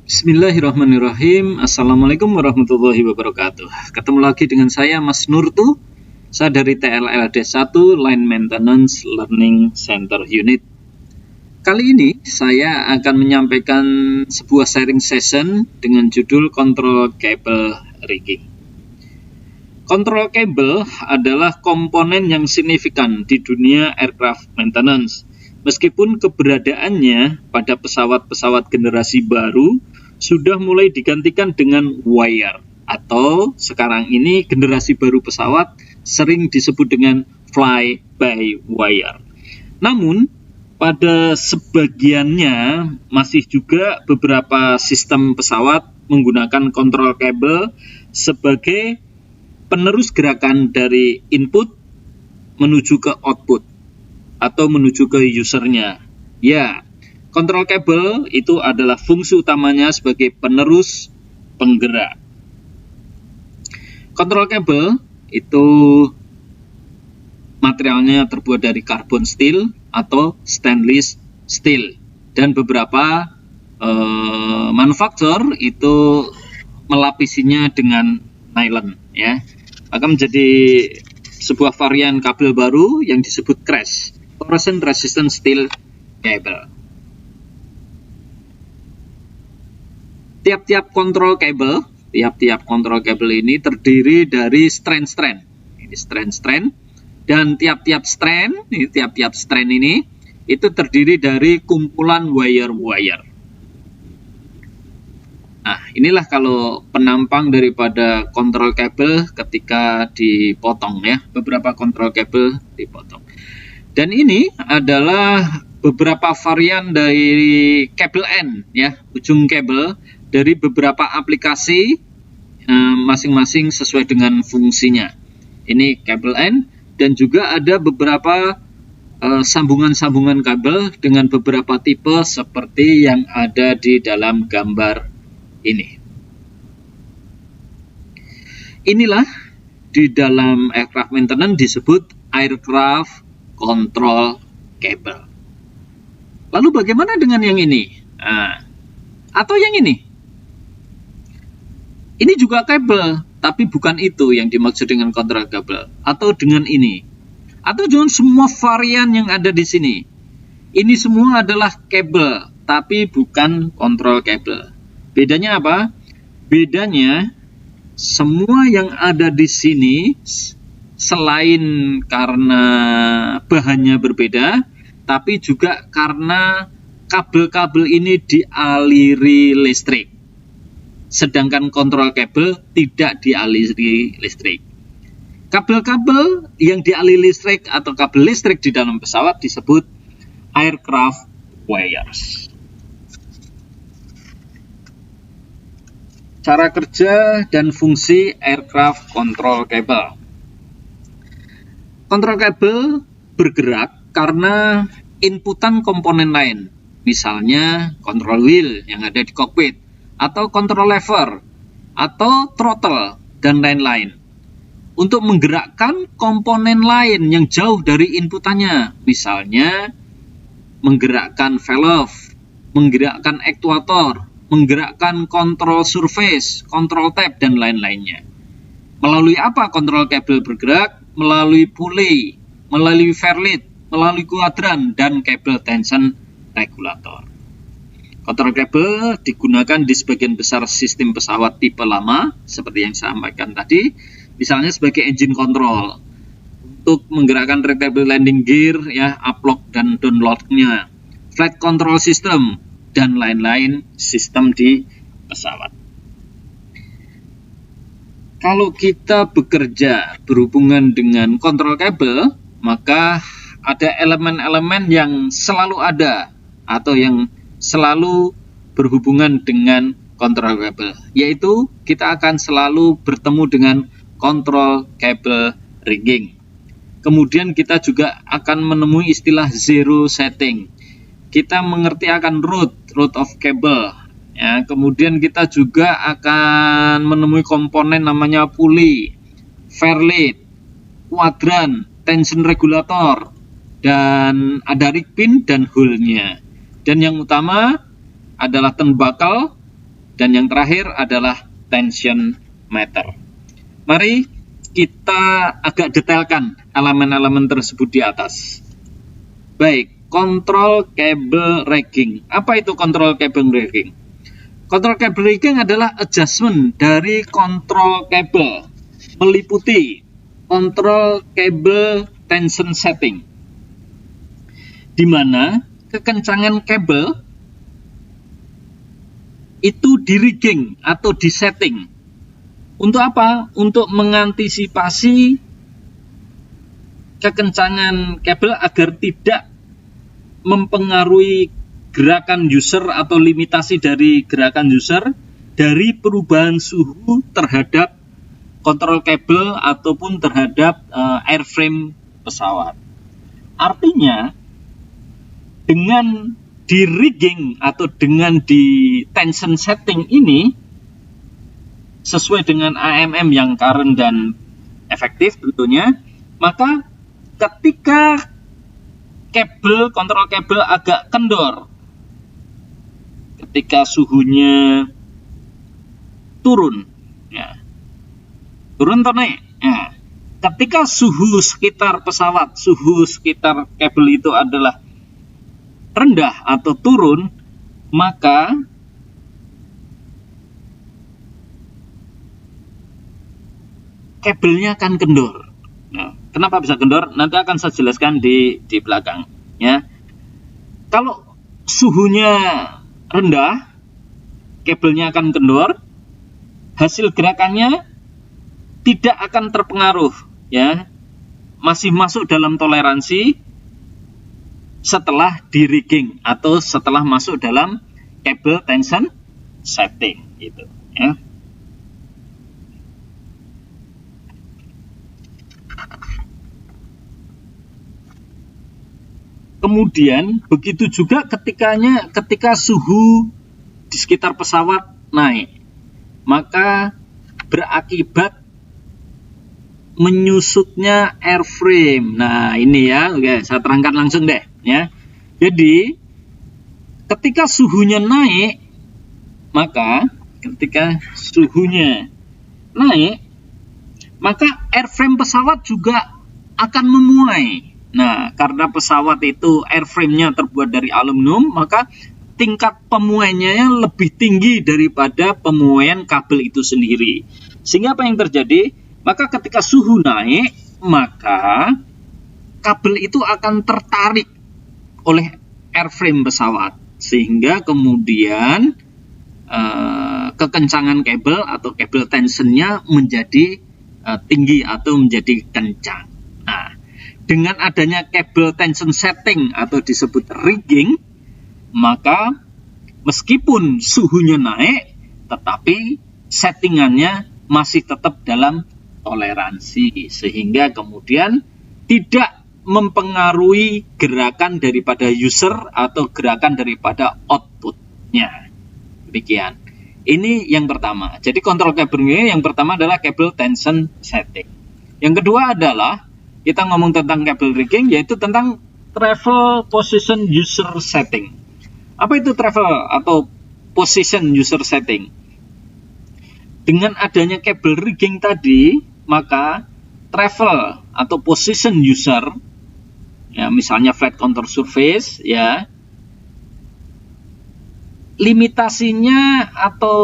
Bismillahirrahmanirrahim. Assalamualaikum warahmatullahi wabarakatuh. Ketemu lagi dengan saya Mas Nurtu. Saya dari TLLD 1 Line Maintenance Learning Center Unit. Kali ini saya akan menyampaikan sebuah sharing session dengan judul Control Cable Rigging. Control cable adalah komponen yang signifikan di dunia aircraft maintenance. Meskipun keberadaannya pada pesawat-pesawat generasi baru sudah mulai digantikan dengan wire, atau sekarang ini generasi baru pesawat sering disebut dengan fly-by-wire. Namun, pada sebagiannya masih juga beberapa sistem pesawat menggunakan control cable sebagai penerus gerakan dari input menuju ke output atau menuju ke usernya. Ya, control cable itu adalah fungsi utamanya sebagai penerus penggerak. Control cable itu materialnya terbuat dari carbon steel atau stainless steel, dan beberapa manufaktur itu melapisinya dengan nylon, ya. Maka menjadi sebuah varian kabel baru yang disebut CREST, corrosion resistant steel cable. Tiap-tiap control cable ini terdiri dari strand-strand. Ini strand-strand, dan tiap-tiap strand ini itu terdiri dari kumpulan wire-wire. Nah, inilah kalau penampang daripada control cable ketika dipotong, ya. Beberapa control cable dipotong. Dan ini adalah beberapa varian dari kabel N, ya, ujung kabel dari beberapa aplikasi, masing-masing sesuai dengan fungsinya. Ini kabel N, dan juga ada beberapa sambungan-sambungan kabel dengan beberapa tipe seperti yang ada di dalam gambar ini. Inilah di dalam aircraft maintenance disebut aircraft control cable. Lalu bagaimana dengan yang ini? Atau yang ini? Ini juga kabel, tapi bukan itu yang dimaksud dengan control cable. Atau dengan ini. Atau dengan semua varian yang ada di sini. Ini semua adalah kabel, tapi bukan control cable. Bedanya apa? Bedanya, semua yang ada di sini, selain karena bahannya berbeda, tapi juga karena kabel-kabel ini dialiri listrik. Sedangkan control cable tidak dialiri listrik. Kabel-kabel yang dialiri listrik atau kabel listrik di dalam pesawat disebut aircraft wires. Cara kerja dan fungsi aircraft control cable. Control cable bergerak karena inputan komponen lain, misalnya control wheel yang ada di kokpit, atau control lever, atau throttle, dan lain-lain. Untuk menggerakkan komponen lain yang jauh dari inputannya, misalnya menggerakkan valve, menggerakkan aktuator, menggerakkan control surface, control tab, dan lain-lainnya. Melalui apa control cable bergerak? Melalui pulley, melalui fairlead, melalui kuadran, dan cable tension regulator. Control cable digunakan di sebagian besar sistem pesawat tipe lama, seperti yang saya sampaikan tadi, misalnya sebagai engine control, untuk menggerakkan retractable landing gear, ya, upload dan downloadnya, flight control system, dan lain-lain sistem di pesawat. Kalau kita bekerja berhubungan dengan control cable, maka ada elemen-elemen yang selalu ada atau yang selalu berhubungan dengan control cable, yaitu kita akan selalu bertemu dengan control cable rigging. Kemudian kita juga akan menemui istilah zero setting. Kita mengerti akan root of cable, ya. Kemudian kita juga akan menemui komponen namanya pulley, fairlead, kuadran, tension regulator, dan ada rig pin dan hole-nya. Dan yang utama adalah turnbuckle, Dan yang terakhir adalah tension meter. Mari kita agak detailkan elemen-elemen tersebut di atas. Baik, control cable rigging. Apa itu control cable rigging? Control cable rigging adalah adjustment dari control cable, meliputi control cable tension setting, di mana kekencangan kabel itu di-rigging atau di-setting. Untuk apa? Untuk mengantisipasi kekencangan kabel agar tidak mempengaruhi gerakan user atau limitasi dari gerakan user dari perubahan suhu terhadap kontrol kabel ataupun terhadap airframe pesawat. Artinya, dengan di-rigging atau dengan di tension setting ini, sesuai dengan AMM yang current dan efektif tentunya, maka ketika kontrol kabel agak kendor, ketika suhunya turun, ya, turun atau naik, ya, ketika suhu sekitar pesawat, suhu sekitar kabel itu adalah rendah atau turun, maka kabelnya akan kendor. Nah, kenapa bisa kendor? Nanti akan saya jelaskan di belakang. Ya, kalau suhunya rendah, kabelnya akan kendor, hasil gerakannya tidak akan terpengaruh. Ya, masih masuk dalam toleransi setelah di-rigging atau setelah masuk dalam cable tension setting, gitu. Ya. Kemudian begitu juga ketika suhu di sekitar pesawat naik, maka berakibat menyusutnya airframe. Nah, ini ya, oke, saya terangkan langsung deh, ya. Jadi, ketika suhunya naik, maka airframe pesawat juga akan memuai. Nah, karena pesawat itu airframe-nya terbuat dari aluminium, maka tingkat pemuaiannya lebih tinggi daripada pemuaian kabel itu sendiri. Sehingga apa yang terjadi? Maka ketika suhu naik, maka kabel itu akan tertarik oleh airframe pesawat. Sehingga kemudian kekencangan kabel atau kabel tensionnya menjadi tinggi atau menjadi kencang. Nah, dengan adanya cable tension setting atau disebut rigging, maka meskipun suhunya naik, tetapi settingannya masih tetap dalam toleransi, sehingga kemudian tidak mempengaruhi gerakan daripada user atau gerakan daripada outputnya. Demikian. Ini yang pertama. Jadi kontrol kabel ini yang pertama adalah cable tension setting. Yang kedua adalah kita ngomong tentang cable rigging, yaitu tentang travel position user setting. Apa itu travel atau position user setting? Dengan adanya cable rigging tadi, maka travel atau position user, ya misalnya flight control surface, ya, limitasinya atau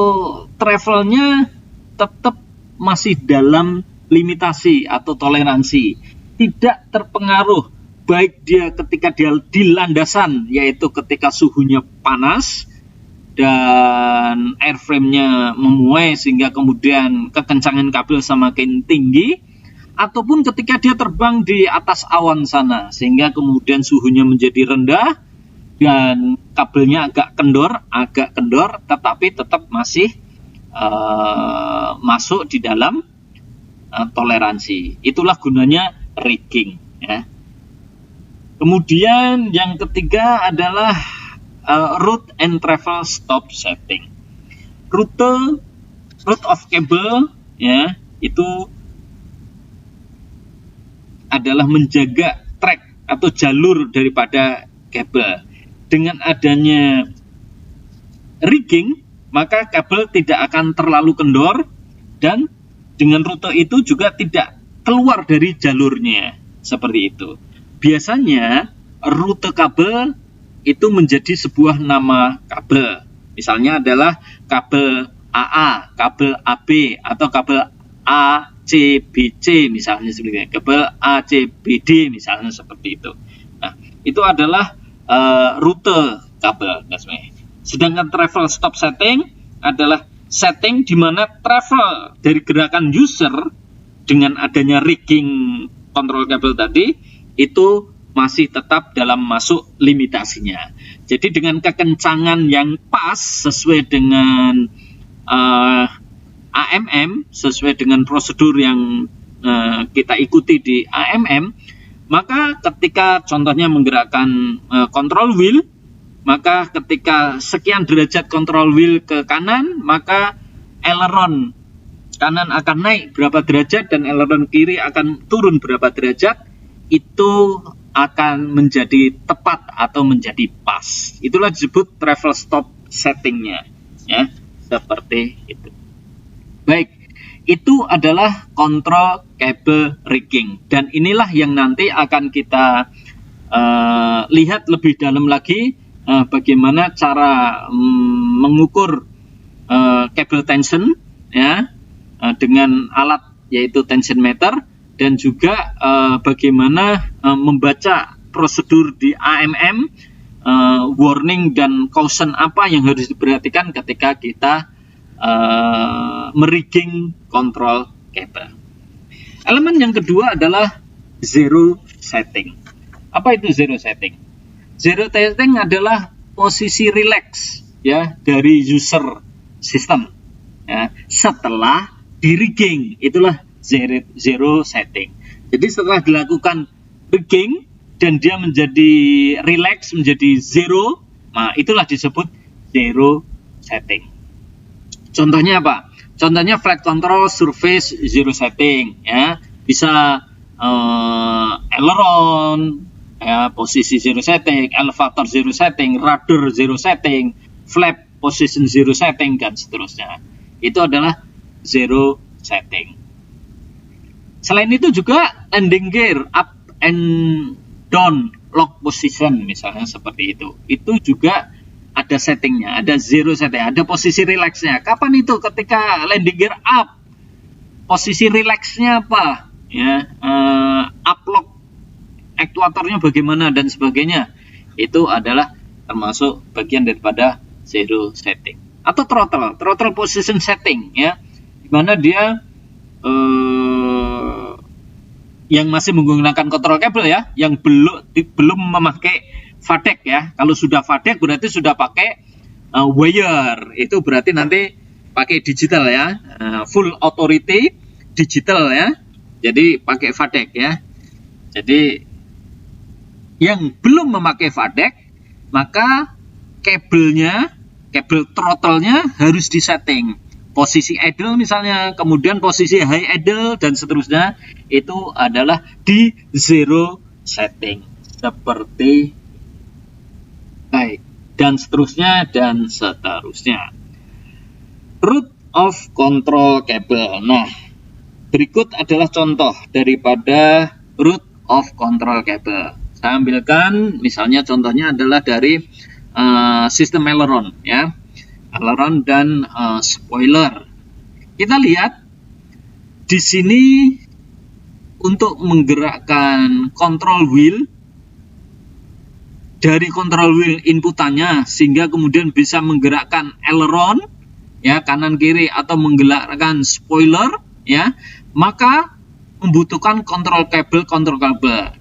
travelnya tetap masih dalam limitasi atau toleransi. Tidak terpengaruh, baik dia ketika dia di landasan, yaitu ketika suhunya panas dan airframe-nya memuai sehingga kemudian kekencangan kabel semakin tinggi, ataupun ketika dia terbang di atas awan sana sehingga kemudian suhunya menjadi rendah dan kabelnya agak kendor, tetapi tetap masih masuk di dalam toleransi. Itulah gunanya rigging, ya. Kemudian yang ketiga adalah route and travel stop setting. Route of cable, ya, itu adalah menjaga track atau jalur daripada kabel. Dengan adanya rigging, maka kabel tidak akan terlalu kendor dan dengan rute itu juga tidak keluar dari jalurnya. Seperti itu. Biasanya rute kabel itu menjadi sebuah nama kabel. Misalnya adalah kabel AA, kabel AB, atau kabel ACBC misalnya seperti itu. Kabel ACBD misalnya seperti itu. Nah, itu adalah rute kabel. Sedangkan travel stop setting adalah setting di mana travel dari gerakan user dengan adanya rigging kontrol kabel tadi itu masih tetap dalam masuk limitasinya. Jadi dengan kekencangan yang pas sesuai dengan AMM, sesuai dengan prosedur yang kita ikuti di AMM, maka ketika contohnya menggerakkan control wheel, maka ketika sekian derajat control wheel ke kanan, maka aileron kanan akan naik berapa derajat dan aileron kiri akan turun berapa derajat, itu akan menjadi tepat atau menjadi pas. Itulah disebut travel stop settingnya, ya, seperti itu. Baik, itu adalah kontrol kabel rigging, dan inilah yang nanti akan kita lihat lebih dalam lagi. Bagaimana cara mengukur kabel tension, ya, dengan alat yaitu tension meter, dan juga bagaimana membaca prosedur di AMM, warning dan caution apa yang harus diperhatikan ketika kita merigging kontrol kabel. Elemen yang kedua adalah zero setting. Apa itu zero setting? Zero setting adalah posisi relax, ya, dari user system, ya, setelah di rigging. Itulah zero setting. Jadi setelah dilakukan rigging dan dia menjadi relax, menjadi zero, nah itulah disebut zero setting. Contohnya apa? Contohnya flight control surface zero setting, ya, bisa aileron, ya, posisi zero setting, elevator zero setting, rudder zero setting, flap position zero setting, dan seterusnya. Itu adalah zero setting. Selain itu juga landing gear, up and down lock position misalnya seperti itu. Itu juga ada settingnya, ada zero setting, ada posisi relaxnya. Kapan itu? Ketika landing gear up, posisi relaxnya apa? Ya, up lock aktuatornya bagaimana dan sebagainya. Itu adalah termasuk bagian daripada zero setting. Atau throttle position setting, ya, dimana dia yang masih menggunakan kontrol kabel, ya, yang belum memakai FADEC, ya. Kalau sudah FADEC berarti sudah pakai wire. Itu berarti nanti pakai digital, ya, full authority digital, ya. Jadi pakai FADEC, ya. Jadi yang belum memakai FADEC, maka kabel throttle-nya harus disetting. Posisi idle misalnya, kemudian posisi high idle, dan seterusnya, itu adalah di zero setting. Seperti baik, dan seterusnya, dan seterusnya. Route of control cable. Nah, berikut adalah contoh daripada route of control cable. Saya ambilkan, misalnya contohnya adalah dari sistem aileron, ya, aileron dan spoiler. Kita lihat di sini untuk menggerakkan control wheel, dari control wheel inputannya sehingga kemudian bisa menggerakkan aileron, ya, kanan kiri, atau menggerakkan spoiler, ya, maka membutuhkan kontrol kabel,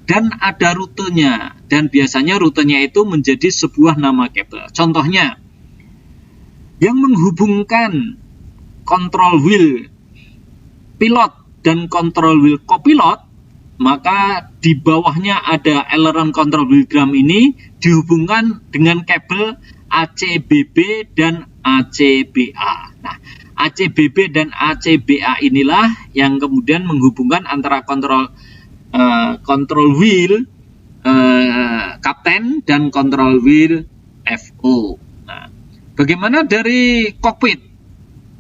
dan ada rutenya, dan biasanya rutenya itu menjadi sebuah nama kabel. Contohnya, yang menghubungkan kontrol wheel pilot dan kontrol wheel copilot, maka di bawahnya ada aileron control wheel drum ini dihubungkan dengan kabel ACBB dan ACBA. Nah, ACBB dan ACBA inilah yang kemudian menghubungkan antara kontrol wheel kapten dan kontrol wheel FO. Nah, Bagaimana dari kokpit,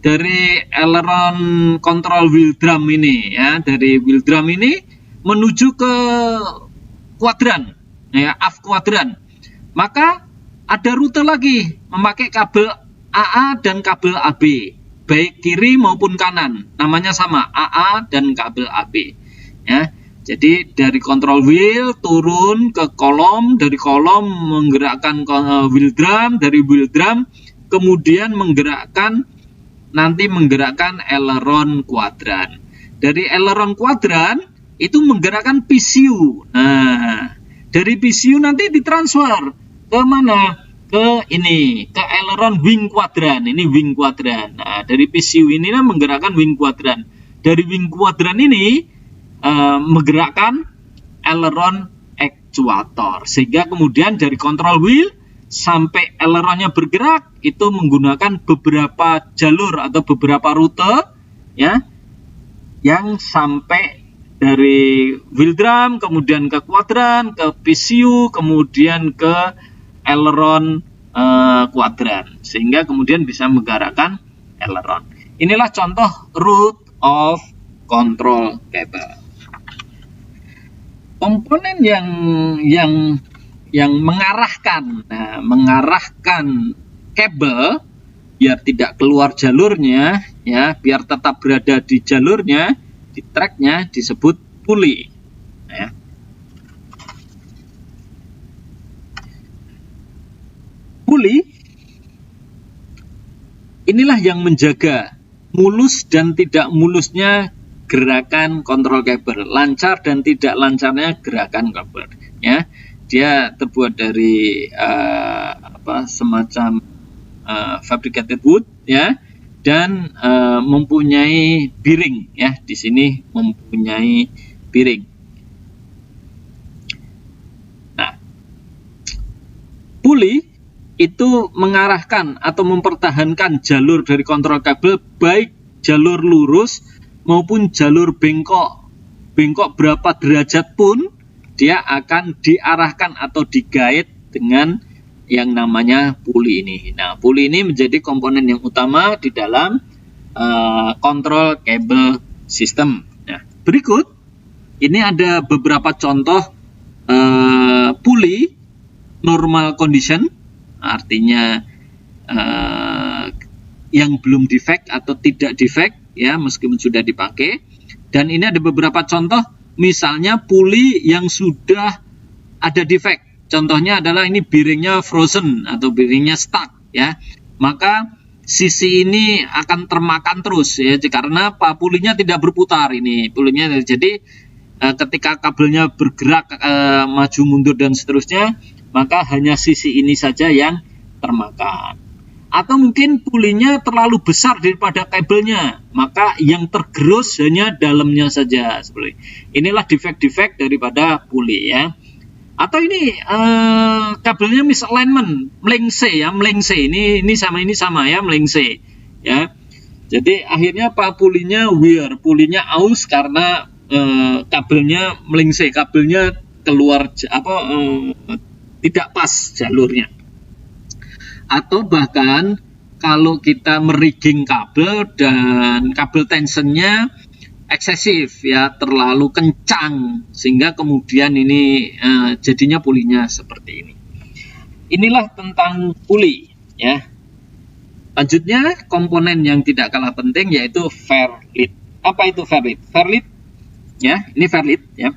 dari aileron control wheel drum ini ya, dari wheel drum ini menuju ke kuadran ya, aft kuadran. Maka ada rute lagi memakai kabel AA dan kabel AB, baik kiri maupun kanan, namanya sama, AA dan kabel AB ya. Jadi dari control wheel turun ke kolom, dari kolom menggerakkan wheel drum, dari wheel drum kemudian menggerakkan aileron kuadran. Dari aileron kuadran itu menggerakkan PCU. Nah, dari PCU nanti ditransfer ke mana? Ke ini, ke aileron wing kuadran. Ini wing kuadran. Nah, dari PCU ini menggerakkan wing kuadran. Dari wing kuadran ini menggerakkan aileron actuator, sehingga kemudian dari control wheel sampai aileronnya bergerak itu menggunakan beberapa jalur atau beberapa rute ya, yang sampai dari wheel drum kemudian ke kuadran, ke PCU, kemudian ke aileron kuadran, sehingga kemudian bisa menggerakkan aileron. Inilah contoh route of control cable. Komponen yang mengarahkan, mengarahkan kabel biar tidak keluar jalurnya, ya, biar tetap berada di jalurnya, di tracknya, disebut puli. Ya. Puli inilah yang menjaga mulus dan tidak mulusnya gerakan kontrol kabel, lancar dan tidak lancarnya gerakan kabel ya. Dia terbuat dari semacam fabricated wood ya, dan mempunyai bearing ya, di sini mempunyai bearing. Nah, puli itu mengarahkan atau mempertahankan jalur dari kontrol kabel, baik jalur lurus maupun jalur bengkok. Bengkok berapa derajat pun dia akan diarahkan atau digait dengan yang namanya puli ini. Nah, puli ini menjadi komponen yang utama di dalam kontrol kabel sistem. Nah, berikut ini ada beberapa contoh puli normal condition, artinya yang belum defect atau tidak defect ya, meskipun sudah dipakai. Dan ini ada beberapa contoh, misalnya puli yang sudah ada defect. Contohnya adalah ini bearingnya frozen atau bearingnya stuck ya. Maka sisi ini akan termakan terus ya, karena pulinya tidak berputar ini pulinya. Jadi ketika kabelnya bergerak maju mundur dan seterusnya, maka hanya sisi ini saja yang termakan. Atau mungkin pulinya terlalu besar daripada kabelnya, maka yang tergerus hanya dalamnya saja. Seperti inilah defect-defect daripada puli ya. Atau ini kabelnya misalignment, melengse ya, melengse. Ini sama ya, melengse ya. Jadi akhirnya pulinya wear, pulinya aus karena kabelnya melengse, kabelnya keluar tidak pas jalurnya. Atau bahkan kalau kita merigging kabel dan kabel tensionnya eksesif ya, terlalu kencang, sehingga kemudian ini jadinya pulinya seperti ini. Inilah tentang puli ya. Lanjutnya komponen yang tidak kalah penting yaitu fairlead. Apa itu fairlead? Fairlead ya, ini fairlead ya.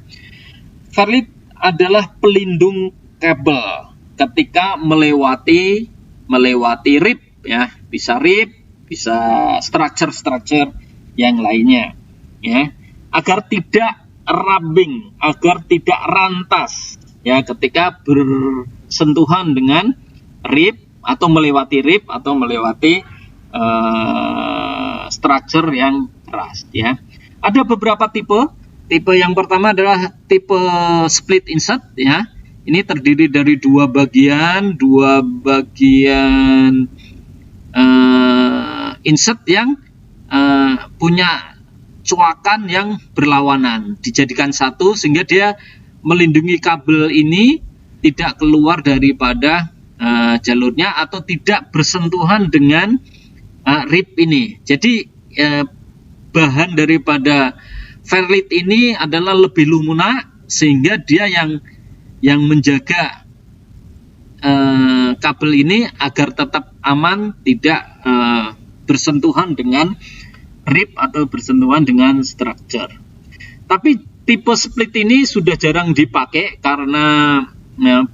Fairlead adalah pelindung kabel ketika melewati rib ya, bisa rib, bisa structure yang lainnya ya, agar tidak rubbing, agar tidak rantas ya ketika bersentuhan dengan rib atau melewati rib atau melewati structure yang keras ya. Ada beberapa tipe. Tipe yang pertama adalah tipe split insert ya. Ini terdiri dari dua bagian insert yang punya coakan yang berlawanan, dijadikan satu sehingga dia melindungi kabel ini tidak keluar daripada jalurnya atau tidak bersentuhan dengan rib ini. Jadi bahan daripada Fairlead ini adalah lebih lunak sehingga dia yang menjaga kabel ini agar tetap aman, tidak bersentuhan dengan rib atau bersentuhan dengan structure. Tapi tipe split ini sudah jarang dipakai karena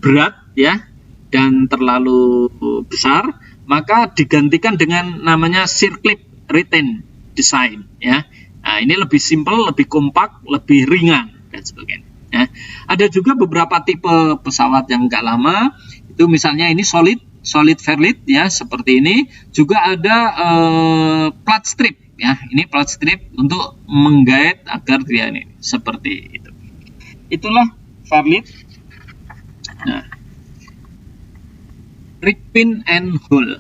berat ya dan terlalu besar, maka digantikan dengan namanya circlip retain design ya. Nah, ini lebih simple, lebih kompak, lebih ringan dan sebagainya. Ya. Ada juga beberapa tipe pesawat yang agak lama, itu misalnya ini solid Fairlead ya seperti ini. Juga ada plat strip ya, ini plat strip untuk menggait agar dia ini seperti itu. Itulah Fairlead. Nah, rig pin and hole.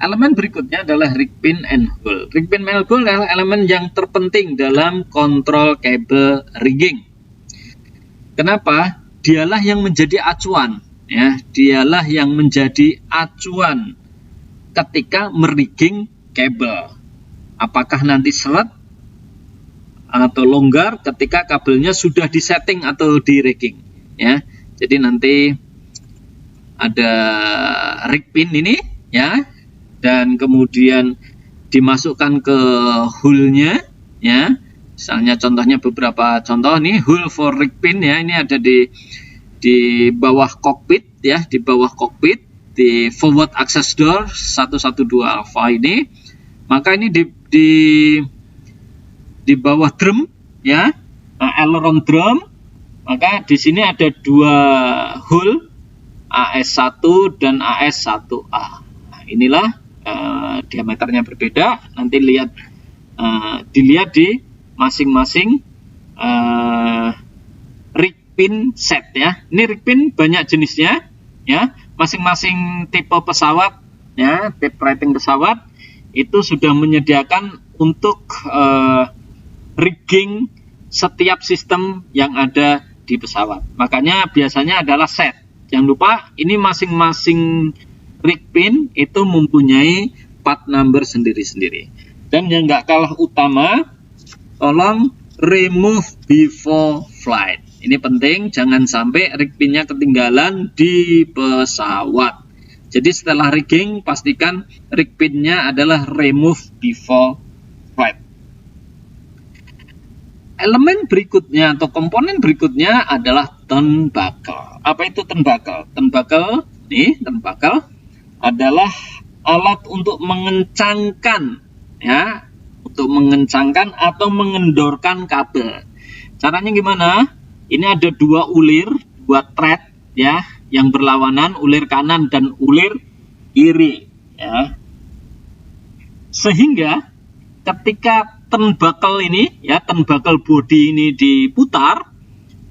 Elemen berikutnya adalah rig pin and hole. Rig pin and hole adalah elemen yang terpenting dalam kontrol kabel rigging. Kenapa? Dialah yang menjadi acuan, ya. Dialah yang menjadi acuan ketika merigging kabel. Apakah nanti seret atau longgar ketika kabelnya sudah disetting atau di rigging, ya. Jadi nanti ada rig pin ini, ya, dan kemudian dimasukkan ke hole-nya, ya. Misalnya contohnya beberapa contoh nih, hole for rig pin ya, ini ada di bawah kokpit ya, di bawah kokpit di forward access door 112 alpha ini. Maka ini di bawah drum ya, aileron drum. Maka di sini ada dua hole, AS1 dan AS1A. Nah, inilah diameternya berbeda. Nanti dilihat di masing-masing rig pin set ya. Ini rig pin banyak jenisnya ya. Masing-masing tipe pesawat ya, type rating pesawat itu sudah menyediakan untuk rigging setiap sistem yang ada di pesawat. Makanya biasanya adalah set. Jangan lupa ini masing-masing rig pin itu mempunyai part number sendiri-sendiri. Dan yang nggak kalah utama, tolong remove before flight. Ini penting, jangan sampai rig pinnya ketinggalan di pesawat. Jadi setelah rigging, pastikan rig pinnya adalah remove before flight. Elemen berikutnya atau komponen berikutnya adalah turnbuckle. Apa itu turnbuckle? Turnbuckle adalah alat untuk mengencangkan ya, untuk mengencangkan atau mengendorkan kabel. Caranya gimana? Ini ada dua ulir, dua thread ya, yang berlawanan, ulir kanan dan ulir kiri ya. Sehingga ketika turnbuckle ini ya, turnbuckle body ini diputar,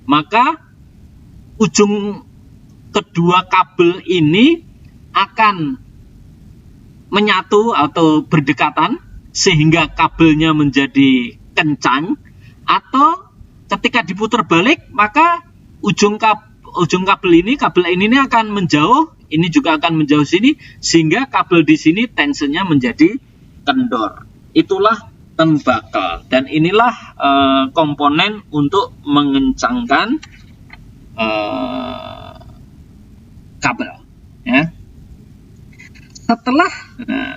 maka ujung kedua kabel ini akan menyatu atau berdekatan sehingga kabelnya menjadi kencang, atau ketika diputar balik maka ujung kabel ini akan menjauh, ini juga akan menjauh sini sehingga kabel di sini tensionnya menjadi kendor. Itulah turnbuckle, dan inilah komponen untuk mengencangkan kabel ya.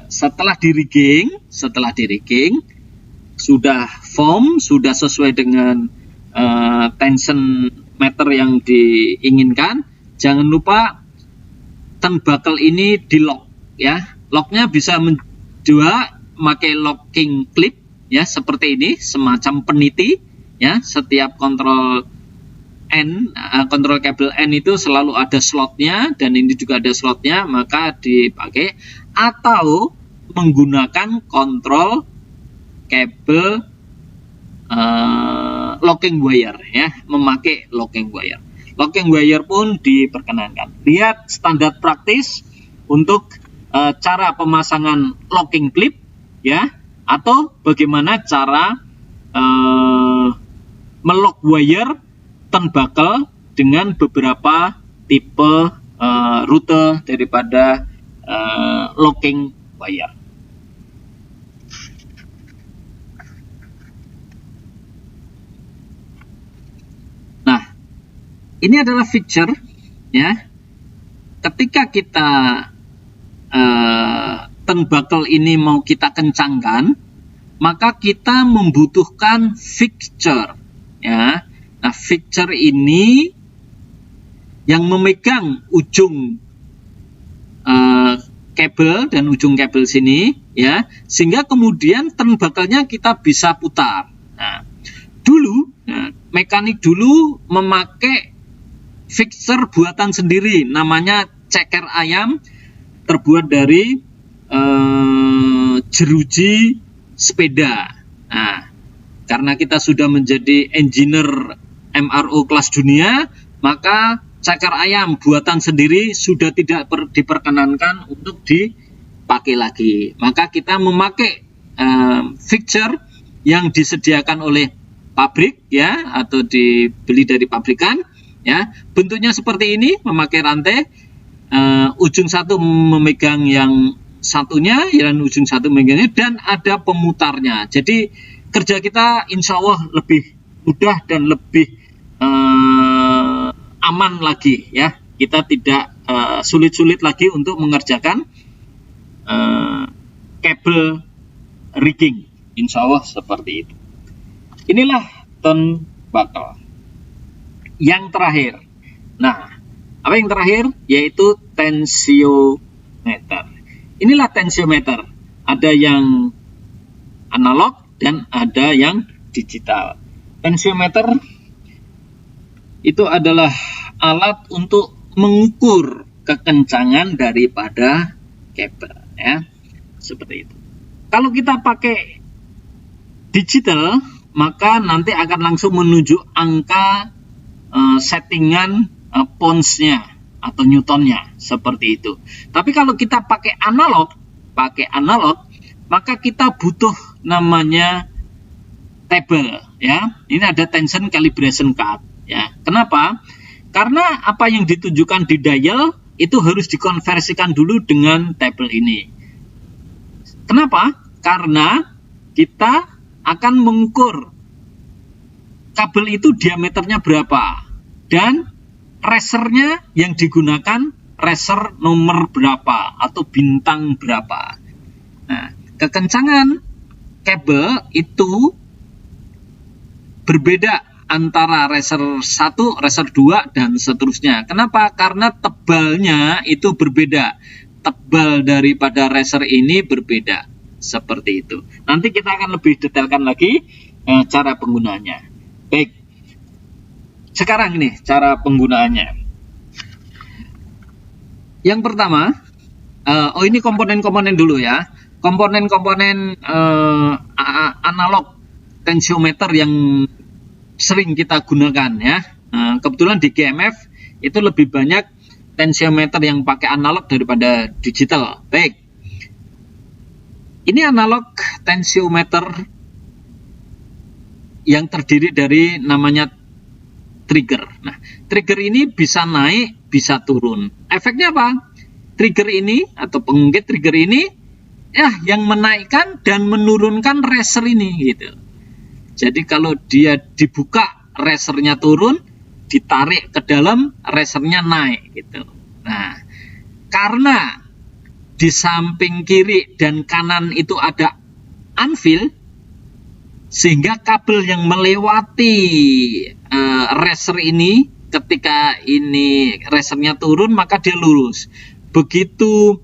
Setelah di rigging sudah form, sudah sesuai dengan tension meter yang diinginkan, jangan lupa turnbuckle ini di lock ya. Locknya bisa memakai locking clip ya, seperti ini, semacam peniti ya. Setiap kontrol kabel N itu selalu ada slotnya, dan ini juga ada slotnya, maka dipakai. Atau menggunakan kontrol kabel locking wire ya, memakai locking wire. Locking wire pun diperkenankan. Lihat standar praktis untuk cara pemasangan locking clip ya, atau bagaimana cara melock wire turnbuckle dengan beberapa tipe rute daripada locking wire. Nah, ini adalah feature ya. Ketika kita turnbuckle ini mau kita kencangkan, maka kita membutuhkan fixture ya. Nah, fixture ini yang memegang ujung kabel dan ujung kabel sini ya, sehingga kemudian turnbuckle-nya kita bisa putar. Nah, mekanik dulu memakai fixture buatan sendiri, namanya ceker ayam, terbuat dari jeruji sepeda. Nah, karena kita sudah menjadi engineer MRO kelas dunia, maka ceker ayam buatan sendiri sudah tidak diperkenankan untuk dipakai lagi. Maka kita memakai fixture yang disediakan oleh pabrik ya, atau dibeli dari pabrikan ya. Bentuknya seperti ini, memakai rantai, ujung satu memegang yang satunya, dan ujung satu memegangnya, dan ada pemutarnya. Jadi kerja kita insya Allah lebih mudah dan lebih aman lagi ya. Kita tidak sulit-sulit lagi untuk mengerjakan kabel rigging, insya Allah seperti itu. Inilah turnbuckle. Yang terakhir, nah, apa yang terakhir? Yaitu tensiometer. Inilah tensiometer. Ada yang analog dan ada yang digital. Tensiometer itu adalah alat untuk mengukur kekencangan daripada kabel ya, seperti itu. Kalau kita pakai digital, maka nanti akan langsung menunjuk angka settingan pounds-nya atau newton-nya, seperti itu. Tapi kalau kita pakai analog, maka kita butuh namanya table ya. Ini ada tension calibration card ya. Kenapa? Karena apa yang ditunjukkan di dial itu harus dikonversikan dulu dengan table ini. Kenapa? Karena kita akan mengukur kabel itu diameternya berapa dan racernya yang digunakan racer nomor berapa atau bintang berapa. Nah, kekencangan kabel itu berbeda antara racer 1, racer 2, dan seterusnya. Kenapa? Karena tebalnya itu berbeda. Tebal daripada racer ini berbeda. Seperti itu. Nanti kita akan lebih detailkan lagi cara penggunaannya. Baik. Sekarang ini cara penggunaannya. Yang pertama, ini komponen-komponen dulu ya. Komponen-komponen analog tensiometer yang sering kita gunakan ya. Kebetulan di GMF itu lebih banyak tensiometer yang pakai analog daripada digital. Baik. Ini analog tensiometer yang terdiri dari namanya trigger. Nah, trigger ini bisa naik, bisa turun. Efeknya apa? Trigger ini atau pengungkit trigger ini ya yang menaikkan dan menurunkan racer ini gitu. Jadi kalau dia dibuka, racernya turun, ditarik ke dalam, racernya naik gitu. Nah, karena di samping kiri dan kanan itu ada anvil, sehingga kabel yang melewati racer ini, ketika ini racernya turun, maka dia lurus. Begitu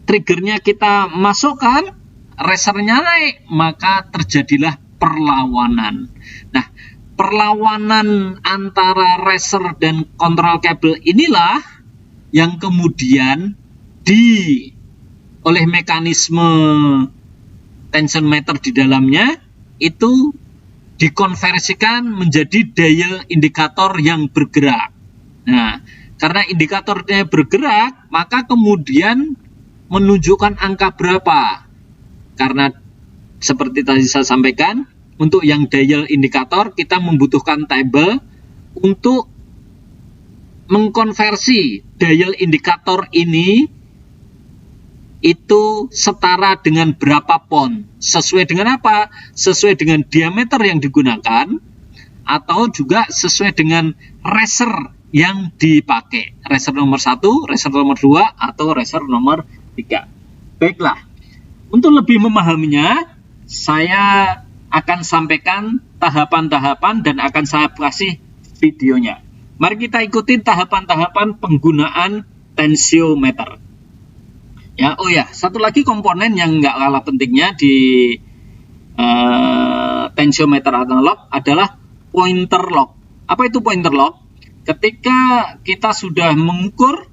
triggernya kita masukkan, racernya naik, maka terjadilah perlawanan. Nah, perlawanan antara racer dan kontrol kabel inilah yang kemudian oleh mekanisme tensiometer di dalamnya itu dikonversikan menjadi dial indikator yang bergerak. Nah, karena indikatornya bergerak, maka kemudian menunjukkan angka berapa. Karena seperti tadi saya sampaikan, untuk yang dial indikator kita membutuhkan table untuk mengkonversi dial indikator ini itu setara dengan berapa pound. Sesuai dengan apa? Sesuai dengan diameter yang digunakan atau juga sesuai dengan racer yang dipakai. Racer nomor 1, racer nomor 2, atau racer nomor 3. Baiklah, untuk lebih memahaminya, saya akan sampaikan tahapan-tahapan dan akan saya kasih videonya. Mari kita ikuti tahapan-tahapan penggunaan tensiometer. Ya, oh ya, satu lagi komponen yang nggak kalah pentingnya di tensiometer analog adalah pointer lock. Apa itu pointer lock? Ketika kita sudah mengukur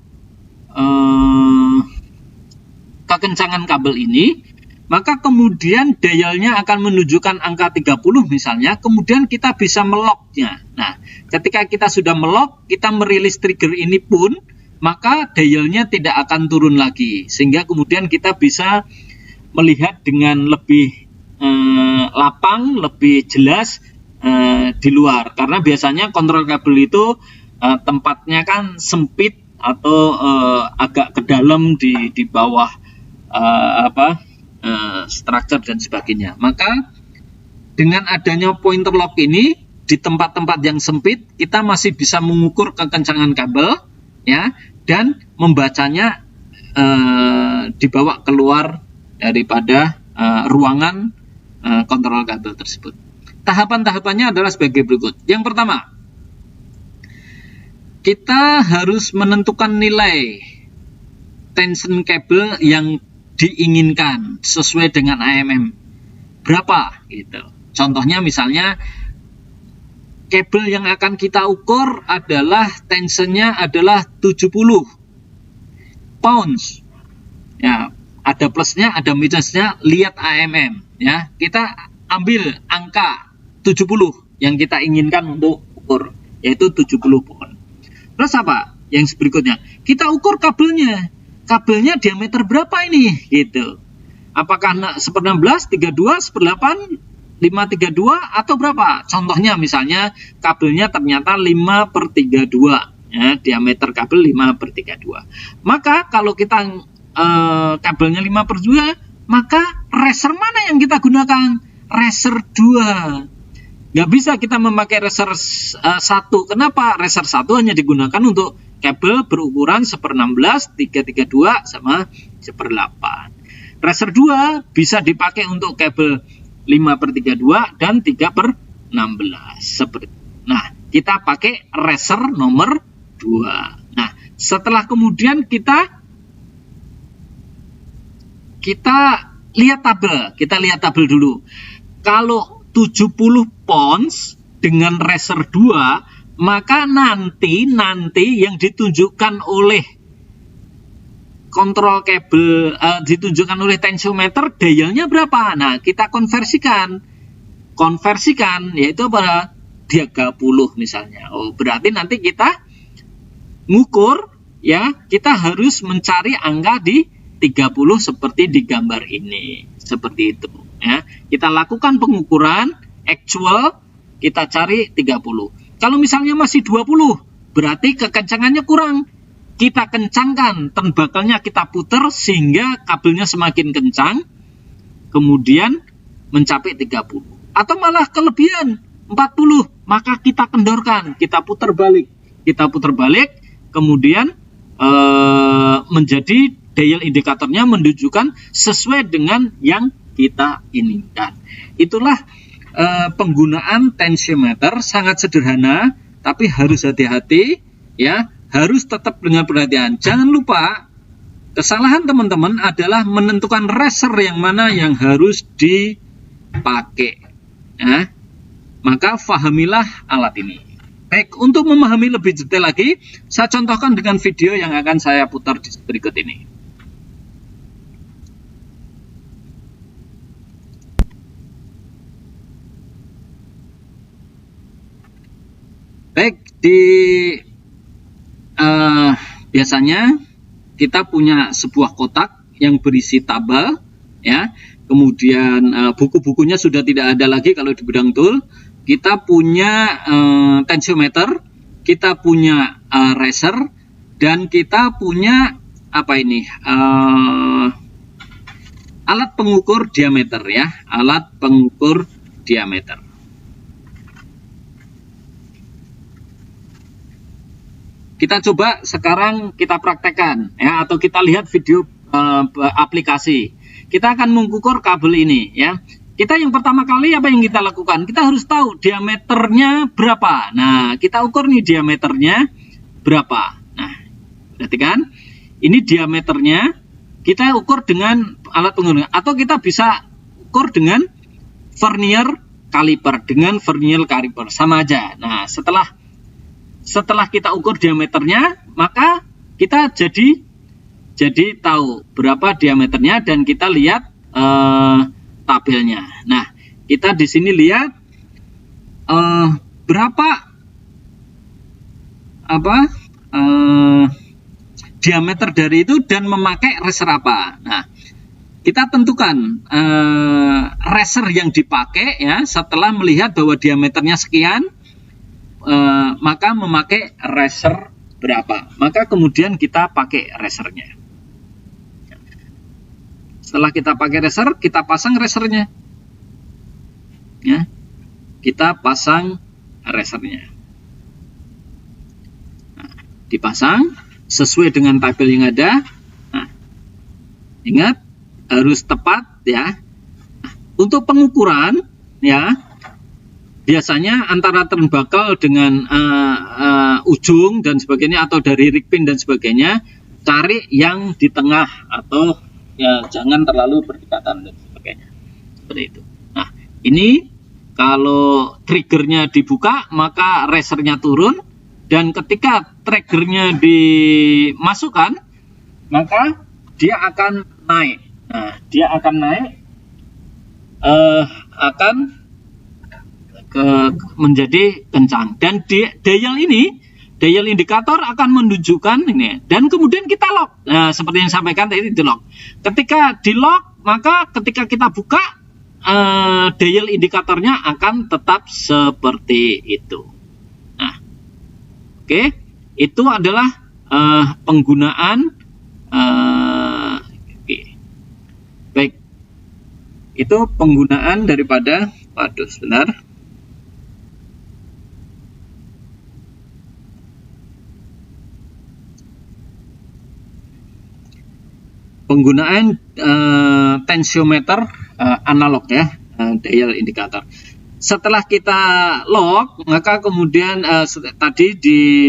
kekencangan kabel ini, maka kemudian dialnya akan menunjukkan angka 30 misalnya, kemudian kita bisa melocknya. Nah, ketika kita sudah melock, kita merilis trigger ini pun, maka dialnya tidak akan turun lagi, sehingga kemudian kita bisa melihat dengan lebih lapang, lebih jelas di luar. Karena biasanya kontrol kabel itu tempatnya kan sempit atau agak ke dalam di bawah structure dan sebagainya. Maka dengan adanya pointer lock ini di tempat-tempat yang sempit, kita masih bisa mengukur kekencangan kabel, ya, dan membacanya dibawa keluar daripada ruangan kontrol kabel tersebut. Tahapan-tahapannya adalah sebagai berikut. Yang pertama, kita harus menentukan nilai tension kabel yang diinginkan sesuai dengan AMM. Berapa gitu. Contohnya misalnya kabel yang akan kita ukur adalah tensionnya adalah 70 pounds. Ya, ada plusnya, ada minusnya, lihat AMM, ya. Kita ambil angka 70 yang kita inginkan untuk ukur, yaitu 70 pound. Terus apa? Yang berikutnya, kita ukur kabelnya. Kabelnya diameter berapa ini? Gitu. Apakah 1/16, 32, 1/8, 5/32 atau berapa? Contohnya misalnya kabelnya ternyata 5/32, ya, diameter kabel 5/32. Maka kalau kita kabelnya 5/2, maka racer mana yang kita gunakan? Racer 2. Nggak bisa kita memakai racer 1. Kenapa? Racer 1 hanya digunakan untuk kabel berukuran 1/16, 3/32 sama 1/8. Racer 2 bisa dipakai untuk kabel 5/32 dan 3/16. Nah, kita pakai racer nomor 2. Nah, setelah kemudian kita lihat tabel dulu. Kalau 70 pounds dengan racer 2, maka nanti yang ditunjukkan oleh kontrol kabel, ditunjukkan oleh tensiometer, dialnya berapa? Nah, kita konversikan yaitu pada 30 misalnya. Oh, berarti nanti kita ngukur, ya, kita harus mencari angka di 30 seperti di gambar ini. Seperti itu, ya. Kita lakukan pengukuran actual, kita cari 30. Kalau misalnya masih 20, berarti kekencangannya kurang. Kita kencangkan, tembakalnya kita putar sehingga kabelnya semakin kencang, kemudian mencapai 30. Atau malah kelebihan 40, maka kita kendorkan, kita putar balik, kemudian menjadi dial indikatornya menunjukkan sesuai dengan yang kita inginkan. Itulah penggunaan tensiometer, sangat sederhana, tapi harus hati-hati, ya. Harus tetap dengan perhatian. Jangan lupa, kesalahan teman-teman adalah menentukan racer yang mana yang harus dipakai. Ya. Maka fahamilah alat ini. Baik, untuk memahami lebih detail lagi, saya contohkan dengan video yang akan saya putar di berikut ini. Baik, biasanya kita punya sebuah kotak yang berisi tabel, ya. Kemudian buku-bukunya sudah tidak ada lagi kalau di bidang tool. Kita punya tensiometer kita punya racer, dan kita punya apa ini? Alat pengukur diameter ya, alat pengukur diameter. Kita coba sekarang kita praktekkan ya, atau kita lihat video aplikasi. Kita akan mengukur kabel ini ya. Kita yang pertama kali apa yang kita lakukan? Kita harus tahu diameternya berapa. Nah, kita ukur nih diameternya berapa. Nah, perhatikan. Ini diameternya kita ukur dengan alat pengukur, atau kita bisa ukur dengan vernier caliper, sama aja. Nah, setelah kita ukur diameternya, maka kita jadi tahu berapa diameternya, dan kita lihat tabelnya. Nah, kita di sini lihat berapa diameter dari itu dan memakai racer apa. Nah, kita tentukan racer yang dipakai ya, setelah melihat bahwa diameternya sekian, maka memakai racer berapa, maka kemudian kita pakai racernya. Setelah kita pakai racer, kita pasang racernya ya, kita pasang racernya. Nah, dipasang sesuai dengan tabel yang ada. Nah, ingat harus tepat ya. Nah, untuk pengukuran ya, biasanya antara turnbuckle dengan ujung dan sebagainya, atau dari rig pin dan sebagainya, cari yang di tengah, atau ya jangan terlalu berdekatan dan sebagainya. Seperti itu. Nah, ini kalau triggernya dibuka, maka racernya turun, dan ketika triggernya dimasukkan, maka dia akan naik. Nah, dia akan naik, akan menjadi kencang, dan dial indikator akan menunjukkan ini, dan kemudian kita lock. Nah, seperti yang sampaikan tadi, di lock. Ketika di lock, maka ketika kita buka, dial indikatornya akan tetap seperti itu. Nah, oke, itu adalah penggunaan. Baik, itu penggunaan daripada, waduh sebentar. Penggunaan tensiometer analog ya, dial indikator. Setelah kita lock, maka kemudian tadi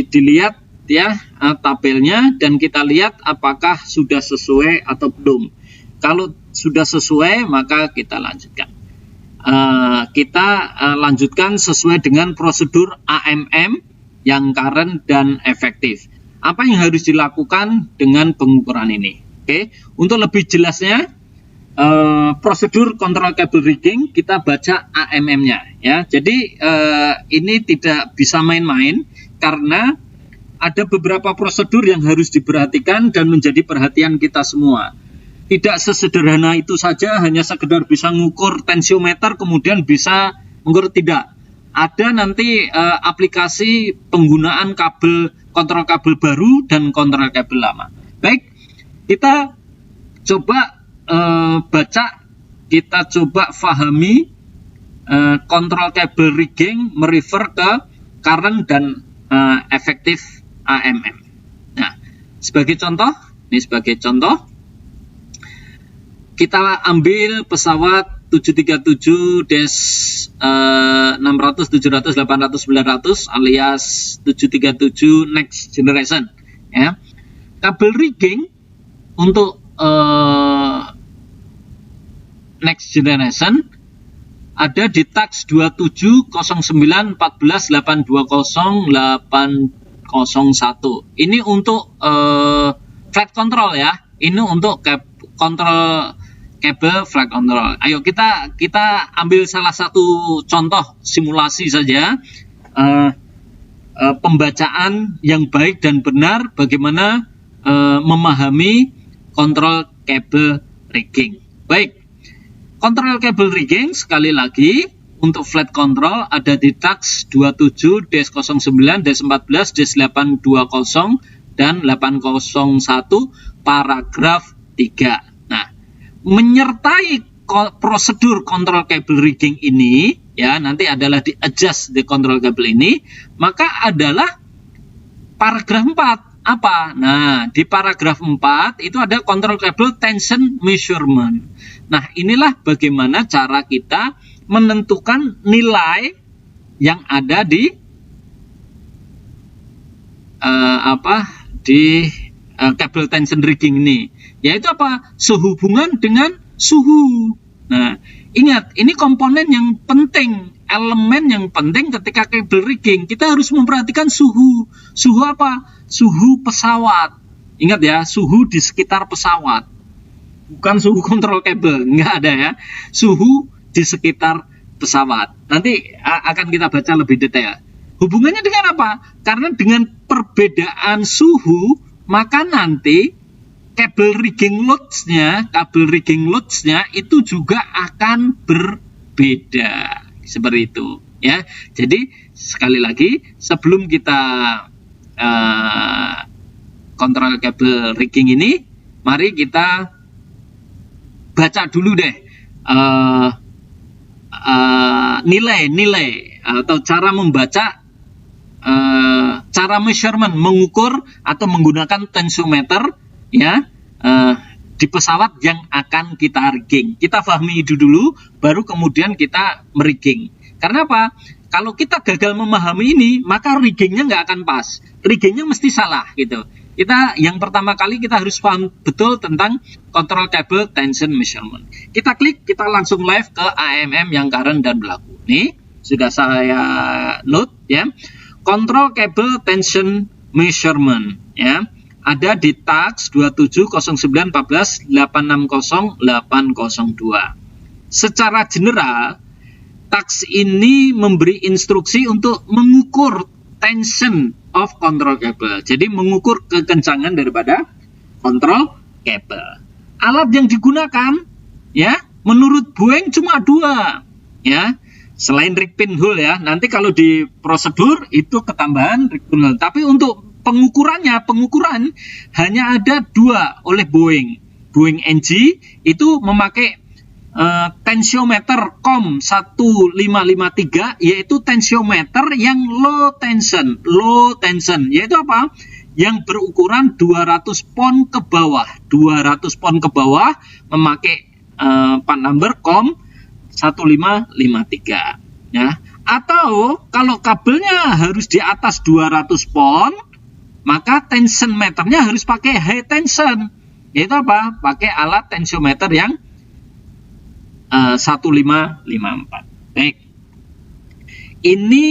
dilihat ya tabelnya, dan kita lihat apakah sudah sesuai atau belum. Kalau sudah sesuai, maka kita lanjutkan. Kita lanjutkan sesuai dengan prosedur AMM yang current dan efektif. Apa yang harus dilakukan dengan pengukuran ini? Oke, untuk lebih jelasnya, prosedur kontrol kabel rigging kita baca AMM-nya ya. Jadi ini tidak bisa main-main, karena ada beberapa prosedur yang harus diperhatikan dan menjadi perhatian kita semua. Tidak sesederhana itu saja, hanya sekedar bisa ngukur tensiometer kemudian bisa mengukur, tidak. Ada nanti aplikasi penggunaan kabel, kontrol kabel baru dan kontrol kabel lama. Baik, kita coba baca, kita coba fahami kontrol kabel rigging merefer ke current dan efektif AMM. Nah, sebagai contoh, kita ambil pesawat 737-600, 700, 800, 900 alias 737 next generation ya. Kabel rigging untuk next generation ada di tax 270914820801. Ini untuk flight control ya. Ini untuk kontrol kabel flight control. Ayo kita ambil salah satu contoh simulasi saja, pembacaan yang baik dan benar bagaimana memahami kontrol kabel rigging. Baik, kontrol kabel rigging sekali lagi untuk flight control ada di TAX 27-09-14-820 dan 801 paragraf 3. Nah, menyertai prosedur control cable rigging ini, ya, nanti adalah di adjust the control cable ini, maka adalah paragraf 4. Apa? Nah, di paragraf 4 itu ada control cable tension measurement. Nah, inilah bagaimana cara kita menentukan nilai yang ada di cable tension rigging ini. Yaitu apa? Sehubungan dengan suhu. Nah, ingat, ini komponen yang penting, elemen yang penting ketika cable rigging. Kita harus memperhatikan suhu. Suhu apa? Suhu pesawat. Ingat ya, suhu di sekitar pesawat. Bukan suhu kontrol kabel, nggak ada ya. Suhu di sekitar pesawat. Nanti akan kita baca lebih detail. Hubungannya dengan apa? Karena dengan perbedaan suhu, maka nanti kabel rigging loads-nya itu juga akan berbeda. Seperti itu ya. Jadi sekali lagi, sebelum kita kontrol kabel rigging ini, mari kita baca dulu deh nilai-nilai atau cara membaca, cara measurement, mengukur atau menggunakan tensiometer ya di pesawat yang akan kita rigging. Kita pahami itu dulu, baru kemudian kita merigging. Karena apa? Kalau kita gagal memahami ini, maka riggingnya nggak akan pas. Riggingnya mesti salah gitu. Yang pertama kali kita harus paham betul tentang control cable tension measurement. Kita klik, kita langsung live ke AMM yang current dan berlaku. Nih, sudah saya note ya. Control cable tension measurement ya. Ada di TAX 27-09-14-860-802. Secara general, TAX ini memberi instruksi untuk mengukur tension of control cable. Jadi mengukur kekencangan daripada control cable. Alat yang digunakan ya, menurut Boeing cuma 2 ya. Selain rig pinhole ya. Nanti kalau di prosedur itu ketambahan rig pinhole. Tapi untuk pengukuran hanya ada 2 oleh Boeing. Boeing NG itu memakai tensiometer COM 1553, yaitu tensiometer yang low tension, yaitu apa? Yang berukuran 200 pon ke bawah. 200 pon ke bawah memakai part number COM 1553 ya. Atau kalau kabelnya harus di atas 200 pon, maka tension meternya harus pakai high tension. Yaitu apa? Pakai alat tensiometer yang 1554. Baik. Ini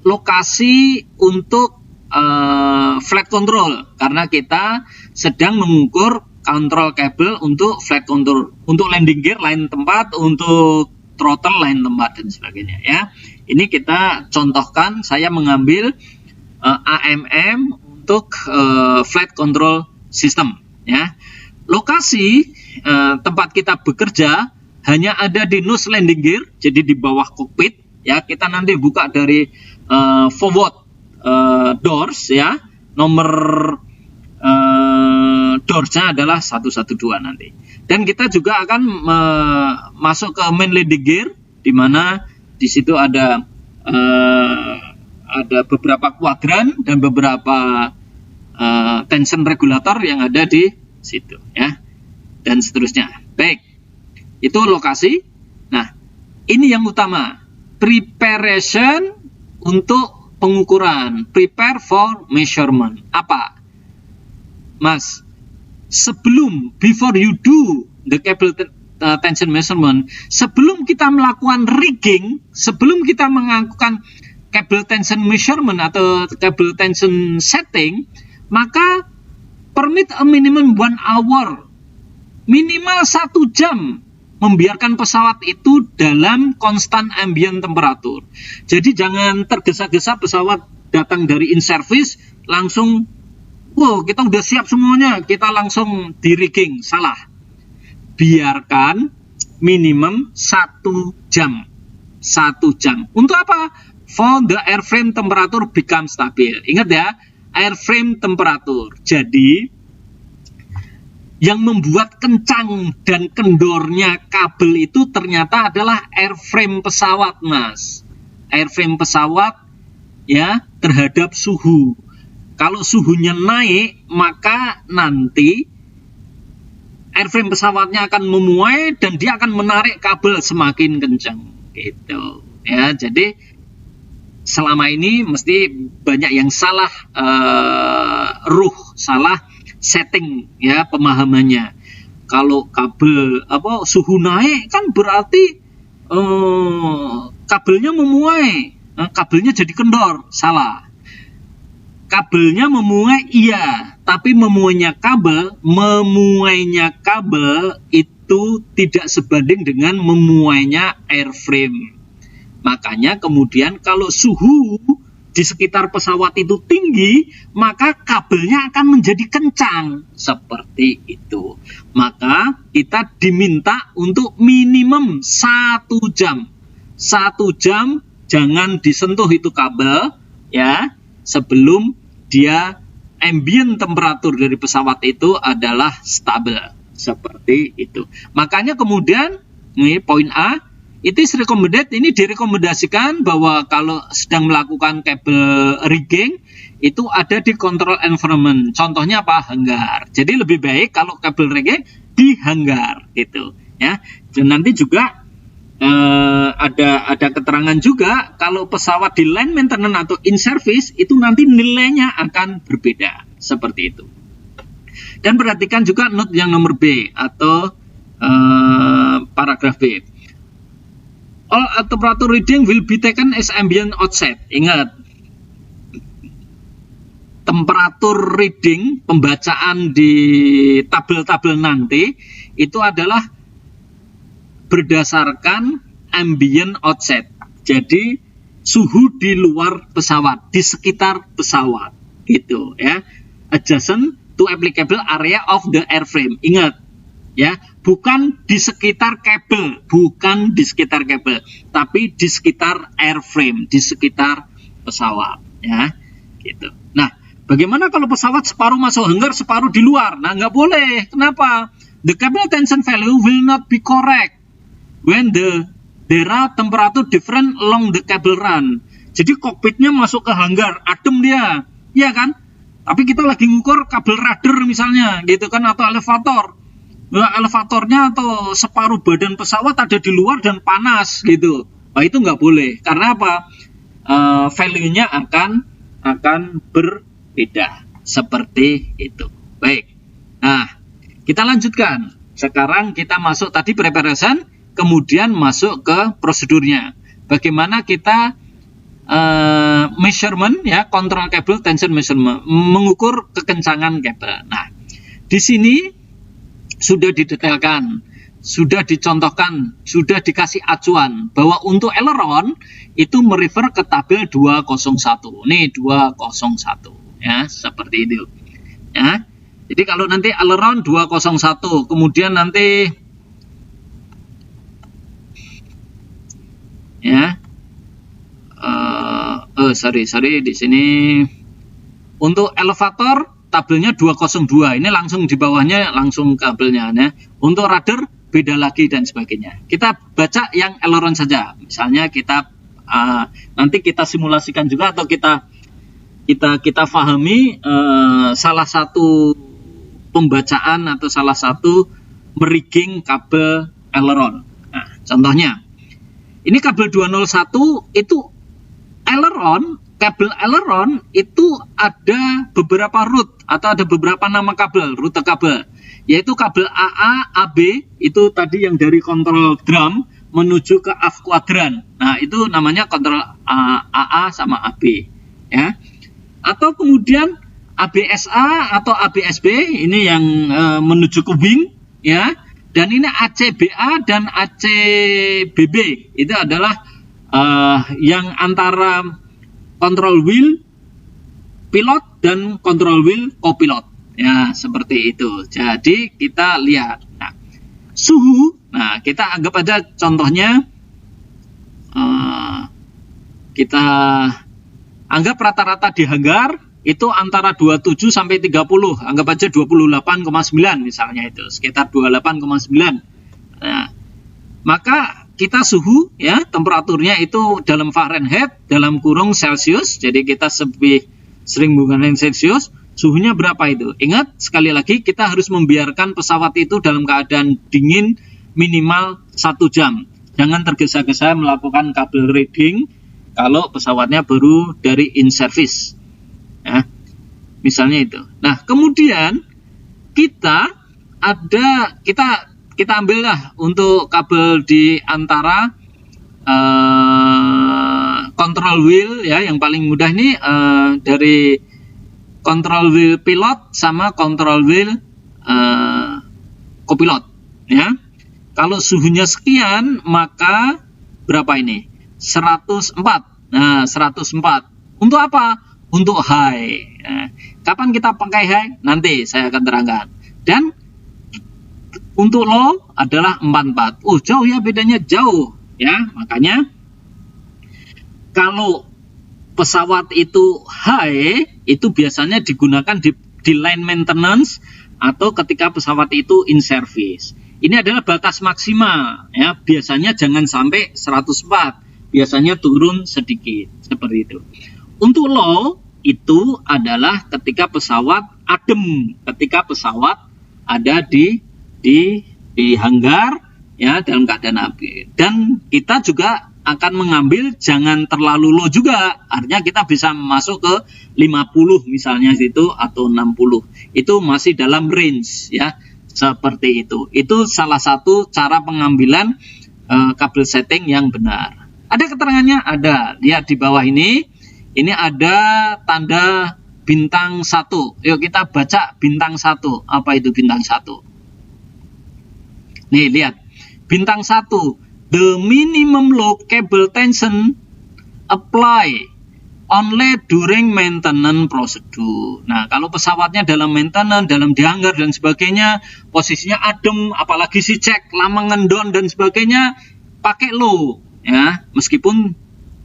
lokasi untuk flight control, karena kita sedang mengukur control cable untuk flight control, untuk landing gear lain tempat, untuk throttle lain tempat dan sebagainya ya. Ini kita contohkan, saya mengambil AMM untuk flight control system ya. Lokasi tempat kita bekerja hanya ada di nose landing gear, jadi di bawah kokpit ya. Kita nanti buka dari forward doors ya. Nomor doorsnya adalah 112 nanti. Dan kita juga akan masuk ke main landing gear, di mana di situ ada beberapa kuadran dan beberapa tension regulator yang ada di situ ya, dan seterusnya. Baik. Itu lokasi. Nah, ini yang utama. Preparation untuk pengukuran. Prepare for measurement. Apa? Mas, before you do the cable tension measurement, sebelum kita melakukan rigging, sebelum kita melakukan cable tension measurement atau cable tension setting, maka permit a minimum 1 hour. Minimal 1 jam membiarkan pesawat itu dalam konstan ambient temperatur. Jadi jangan tergesa-gesa pesawat datang dari in-service langsung, wow kita udah siap semuanya, kita langsung di rigging. Salah. Biarkan minimum 1 jam. 1 jam. Untuk apa? For the airframe temperature become stabil. Ingat ya, airframe temperature. Jadi yang membuat kencang dan kendornya kabel itu ternyata adalah airframe pesawat, Mas. Airframe pesawat ya terhadap suhu. Kalau suhunya naik, maka nanti airframe pesawatnya akan memuai dan dia akan menarik kabel semakin kencang. Gitu. Ya, jadi selama ini mesti banyak yang salah salah setting ya pemahamannya. Kalau kabel suhu naik kan berarti kabelnya memuai, kabelnya jadi kendor. Salah. Kabelnya memuai iya, tapi memuainya kabel itu tidak sebanding dengan memuainya airframe. Makanya kemudian kalau suhu di sekitar pesawat itu tinggi, maka kabelnya akan menjadi kencang. Seperti itu. Maka kita diminta untuk minimum 1 jam. 1 jam jangan disentuh itu kabel ya, sebelum dia ambient temperatur dari pesawat itu adalah stabil. Seperti itu. Makanya kemudian ini poin A, it is recommended, ini direkomendasikan bahwa kalau sedang melakukan kabel rigging itu ada di control environment. Contohnya apa? Hanggar. Jadi lebih baik kalau kabel rigging di hanggar gitu ya. Dan nanti juga ada keterangan juga kalau pesawat di line maintenance atau in service itu nanti nilainya akan berbeda. Seperti itu. Dan perhatikan juga note yang nomor B atau paragraf B. All temperature reading will be taken as ambient outset. Ingat, temperatur reading, pembacaan di tabel-tabel nanti itu adalah berdasarkan ambient outset. Jadi suhu di luar pesawat, di sekitar pesawat, gitu ya. Adjacent to applicable area of the airframe. Ingat, ya, bukan di sekitar kabel, tapi di sekitar airframe, di sekitar pesawat, ya, gitu. Nah, bagaimana kalau pesawat separuh masuk hanggar, separuh di luar? Nah, nggak boleh. Kenapa? The cable tension value will not be correct when there are temperature different along the cable run. Jadi kokpitnya masuk ke hanggar, adem dia, ya kan? Tapi kita lagi ngukur kabel rudder misalnya, gitu kan, atau elevator. Nah, elevatornya atau separuh badan pesawat ada di luar dan panas gitu. Nah, itu nggak boleh. Karena apa? Value-nya akan berbeda. Seperti itu. Baik. Nah, kita lanjutkan. Sekarang kita masuk tadi preparation, kemudian masuk ke prosedurnya. Bagaimana kita measurement ya, control cable tension measurement, mengukur kekencangan kabel. Nah, di sini sudah didetailkan, sudah dicontohkan, sudah dikasih acuan bahwa untuk aileron itu merefer ke tabel 201. Nih 201 ya, seperti itu. Ya. Jadi kalau nanti aileron 201, kemudian nanti ya sorry di sini untuk elevator tabelnya 202, ini langsung di bawahnya langsung kabelnya ya. Untuk rudder beda lagi dan sebagainya. Kita baca yang aileron saja. Misalnya kita nanti kita simulasikan juga atau kita pahami salah satu pembacaan atau salah satu merigging kabel aileron. Nah, contohnya ini kabel 201 itu kabel aileron itu ada beberapa route atau ada beberapa nama kabel, rute kabel, yaitu kabel AA, AB, itu tadi yang dari kontrol drum menuju ke aft kuadran. Nah, itu namanya kontrol AA sama AB, ya. Atau kemudian ABSA atau ABSB, ini yang menuju ke wing, ya. Dan ini ACBA dan ACBB, itu adalah yang antara control wheel pilot dan control wheel copilot. Ya, seperti itu. Jadi kita lihat. Nah, suhu, nah kita anggap aja contohnya kita anggap rata-rata di hanggar itu antara 27 sampai 30, anggap aja 28,9 misalnya, itu sekitar 28,9. Nah, maka kita suhu ya, temperaturnya itu dalam Fahrenheit, dalam kurung Celsius, jadi kita sering menggunakan Celsius, suhunya berapa itu? Ingat, sekali lagi kita harus membiarkan pesawat itu dalam keadaan dingin minimal 1 jam. Jangan tergesa-gesa melakukan kabel reading kalau pesawatnya baru dari in service. Ya, misalnya itu. Nah, kemudian kita ambillah untuk kabel di antara control wheel ya, yang paling mudah ini dari control wheel pilot sama control wheel copilot ya. Kalau suhunya sekian, maka berapa ini? 104. Nah, 104. Untuk apa? Untuk high. Nah, kapan kita pakai high? Nanti saya akan terangkan. Dan untuk low adalah 44. Oh, jauh ya, bedanya jauh ya. Makanya kalau pesawat itu high, itu biasanya digunakan di line maintenance atau ketika pesawat itu in service. Ini adalah batas maksimal ya. Biasanya jangan sampai 104. Biasanya turun sedikit seperti itu. Untuk low itu adalah ketika pesawat adem, ketika pesawat ada di hanggar ya, dalam keadaan api. Dan kita juga akan mengambil jangan terlalu low juga, artinya kita bisa masuk ke 50 misalnya situ atau 60. Itu masih dalam range ya, seperti itu. Itu salah satu cara pengambilan kabel setting yang benar. Ada keterangannya? Ada. Lihat di bawah ini. Ini ada tanda bintang 1. Yuk kita baca bintang 1. Apa itu bintang 1? Nih lihat. Bintang 1. The minimum low cable tension apply only during maintenance procedure. Nah, kalau pesawatnya dalam maintenance, dalam dihanggar dan sebagainya, posisinya adem, apalagi si cek lama ngendon dan sebagainya, pakai low ya, meskipun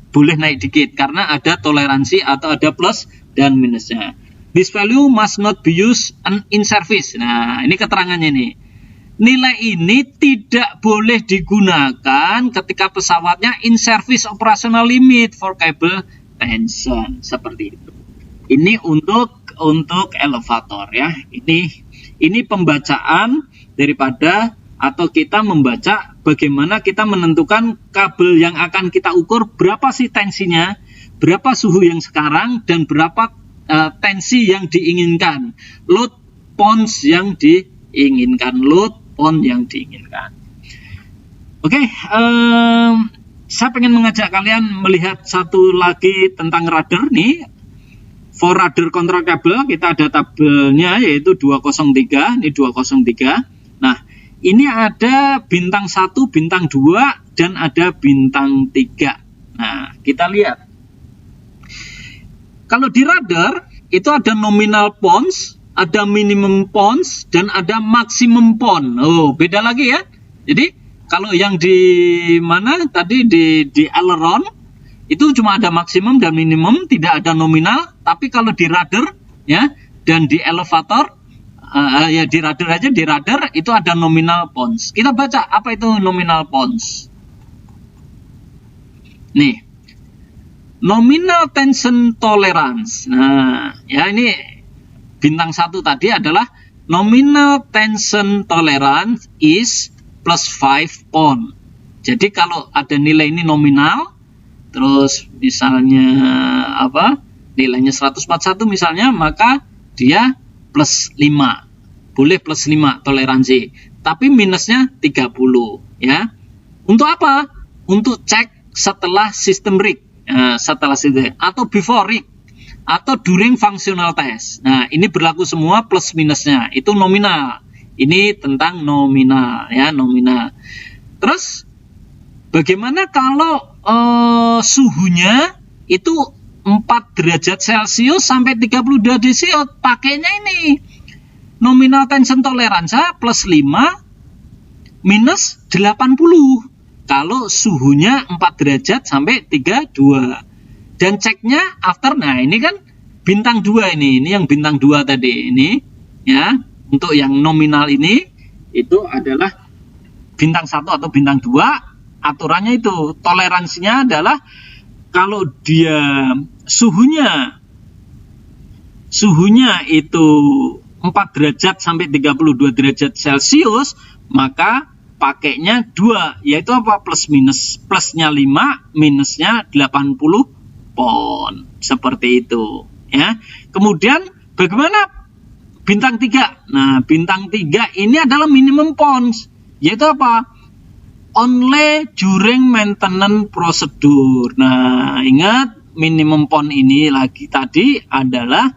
boleh naik dikit karena ada toleransi atau ada plus dan minusnya. This value must not be used in service. Nah, ini keterangannya nih. Nilai ini tidak boleh digunakan ketika pesawatnya in service operational limit for cable tension, seperti itu. Ini untuk elevator ya. Ini pembacaan daripada atau kita membaca bagaimana kita menentukan kabel yang akan kita ukur, berapa sih tensinya, berapa suhu yang sekarang, dan berapa tensi yang diinginkan, load pounds yang diinginkan, Oke, saya pengen mengajak kalian melihat satu lagi tentang rudder nih. For rudder control cable kita ada tabelnya yaitu 203, ini 203. Nah, ini ada bintang 1, bintang 2, dan ada bintang 3. Nah, kita lihat. Kalau di rudder, itu ada nominal pounds, ada minimum pounds, dan ada maximum pound. Oh, beda lagi ya. Jadi, kalau yang di mana tadi di aileron, itu cuma ada maksimum dan minimum, tidak ada nominal. Tapi kalau di rudder, ya, dan di elevator, ya di rudder aja, di rudder itu ada nominal pounds. Kita baca apa itu nominal pounds. Nih, nominal tension tolerance. Nah, ya ini bintang 1 tadi adalah nominal tension tolerance is plus 5 pound. Jadi kalau ada nilai ini nominal, terus misalnya apa? Nilainya 141 misalnya, maka dia plus 5. Boleh plus 5 toleransi. Tapi minusnya 30 ya. Untuk apa? Untuk cek setelah sistem rig. Setelah sistem atau before rig atau during functional test. Nah, ini berlaku semua plus minusnya. Itu nominal. Ini tentang nominal ya, nominal. Terus bagaimana kalau suhunya itu 4 derajat Celcius sampai 32 Celcius? Pakainya ini nominal tension tolerance plus 5 minus 80. kalau suhunya 4 derajat sampai 32. Dan ceknya after, nah ini kan bintang 2 ini yang bintang 2 tadi ini ya. Untuk yang nominal ini itu adalah bintang 1 atau bintang 2. Aturannya itu toleransinya adalah kalau dia suhunya itu 4 derajat sampai 32 derajat Celcius, maka pakainya 2, yaitu apa? Plus minus. Plusnya 5, minusnya 80 pound. Seperti itu. Ya. Kemudian bagaimana bintang 3? Nah, bintang 3 ini adalah minimum pounds, yaitu apa? Only during maintenance procedure. Nah, ingat minimum pound ini lagi tadi adalah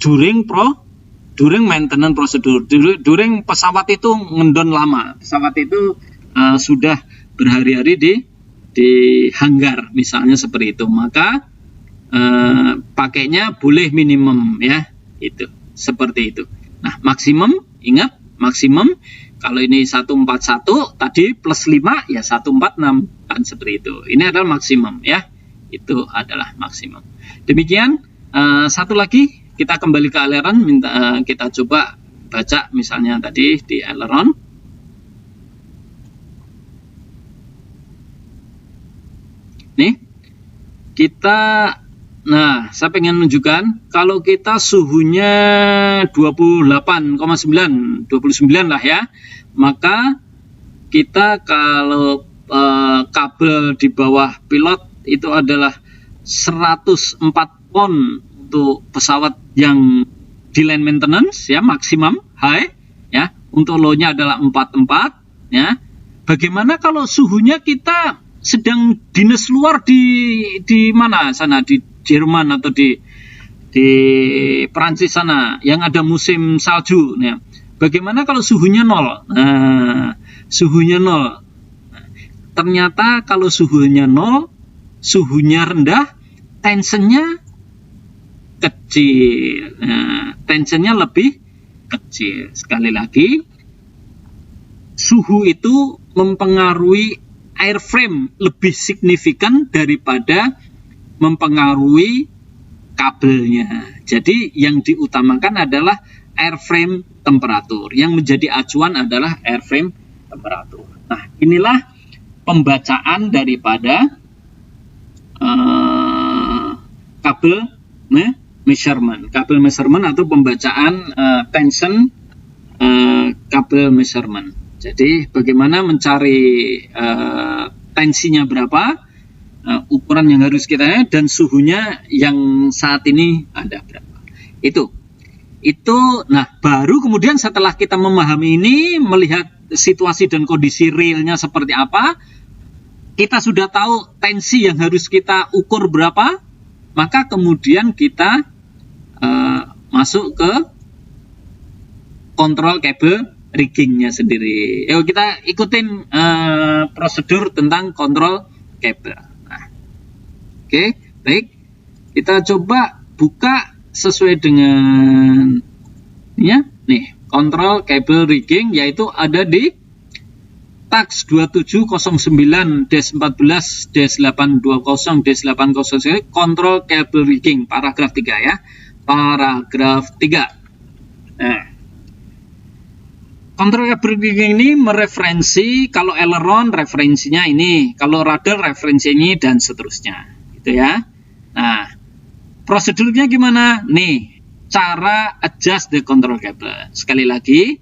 during maintenance procedure. During pesawat itu ngendon lama. Pesawat itu sudah berhari-hari di hanggar, misalnya seperti itu. Maka pakainya boleh minimum ya, itu seperti itu. Nah, maksimum, ingat maksimum kalau ini 141 tadi plus 5 ya 146 kan seperti itu. Ini adalah maksimum ya. Itu adalah maksimum. Demikian satu lagi kita kembali ke aileron, kita coba baca misalnya tadi di aileron. Nih. Nah, saya pengen menunjukkan kalau kita suhunya 28,9 lah ya, maka kita kalau kabel di bawah pilot itu adalah 104 pound untuk pesawat yang di line maintenance ya, maksimum high ya, untuk low-nya adalah 44 ya. Bagaimana kalau suhunya kita sedang dinas luar di mana sana, di Jerman atau di Perancis sana yang ada musim salju. Nah, bagaimana kalau suhunya 0? Nah, suhunya 0. Ternyata kalau suhunya 0, suhunya rendah, tensionnya kecil. Nah, tensionnya lebih kecil. Sekali lagi, suhu itu mempengaruhi airframe lebih signifikan daripada mempengaruhi kabelnya. Jadi yang diutamakan adalah airframe temperatur. Yang menjadi acuan adalah airframe temperatur. Nah, inilah pembacaan daripada kabel measurement. Kabel measurement atau pembacaan tension kabel measurement. Jadi bagaimana mencari tensinya berapa, ukuran yang harus kita dan suhunya yang saat ini ada berapa. Itu. Nah, baru kemudian setelah kita memahami ini, melihat situasi dan kondisi realnya seperti apa, kita sudah tahu tensi yang harus kita ukur berapa, maka kemudian kita masuk ke kontrol kabel riggingnya sendiri. Yuk kita ikutin prosedur tentang kontrol kabel. Nah, oke, baik. Kita coba buka sesuai dengan ya, nih kontrol kabel rigging, yaitu ada di TAX 2709-14-820-800 ini kontrol kabel rigging paragraf 3 ya. Paragraf 3. Nah, kontrol kabel rigging ini mereferensi, kalau aileron referensinya ini, kalau rudder referensi ini, dan seterusnya. Gitu ya. Nah, prosedurnya gimana? Nih, cara adjust the control cable. Sekali lagi,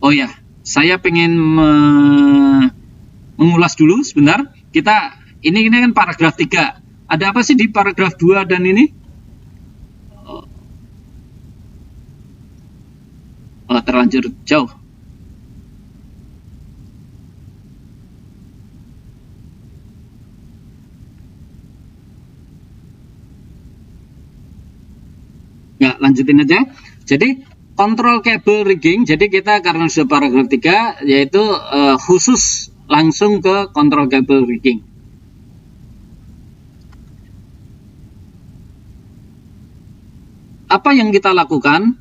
oh ya, saya pengen mengulas dulu sebentar. Ini kan paragraf 3. Ada apa sih di paragraf 2 dan ini? Oh, terlanjur jauh. Ya, lanjutin aja. Jadi, kontrol kabel rigging. Jadi, kita karena sudah paragraf 3, yaitu khusus langsung ke kontrol kabel rigging. apa yang kita lakukan?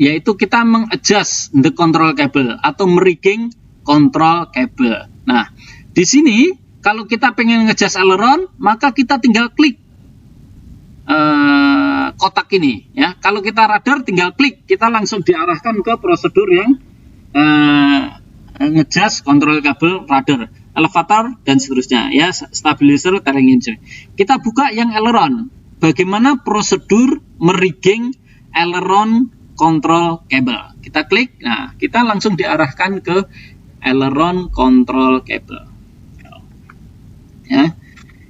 Yaitu kita mengadjust the control cable atau merigging control cable. Nah, di sini kalau kita pengen nge-adjust aileron, maka kita tinggal klik kotak ini, ya. Kalau kita radar tinggal klik, kita langsung diarahkan ke prosedur yang nge-adjust control cable radar, elevator dan seterusnya, ya, stabilizer, trailing engine. Kita buka yang aileron. Bagaimana prosedur merigging aileron control cable? Kita klik, nah kita langsung diarahkan ke aileron control cable. Ya,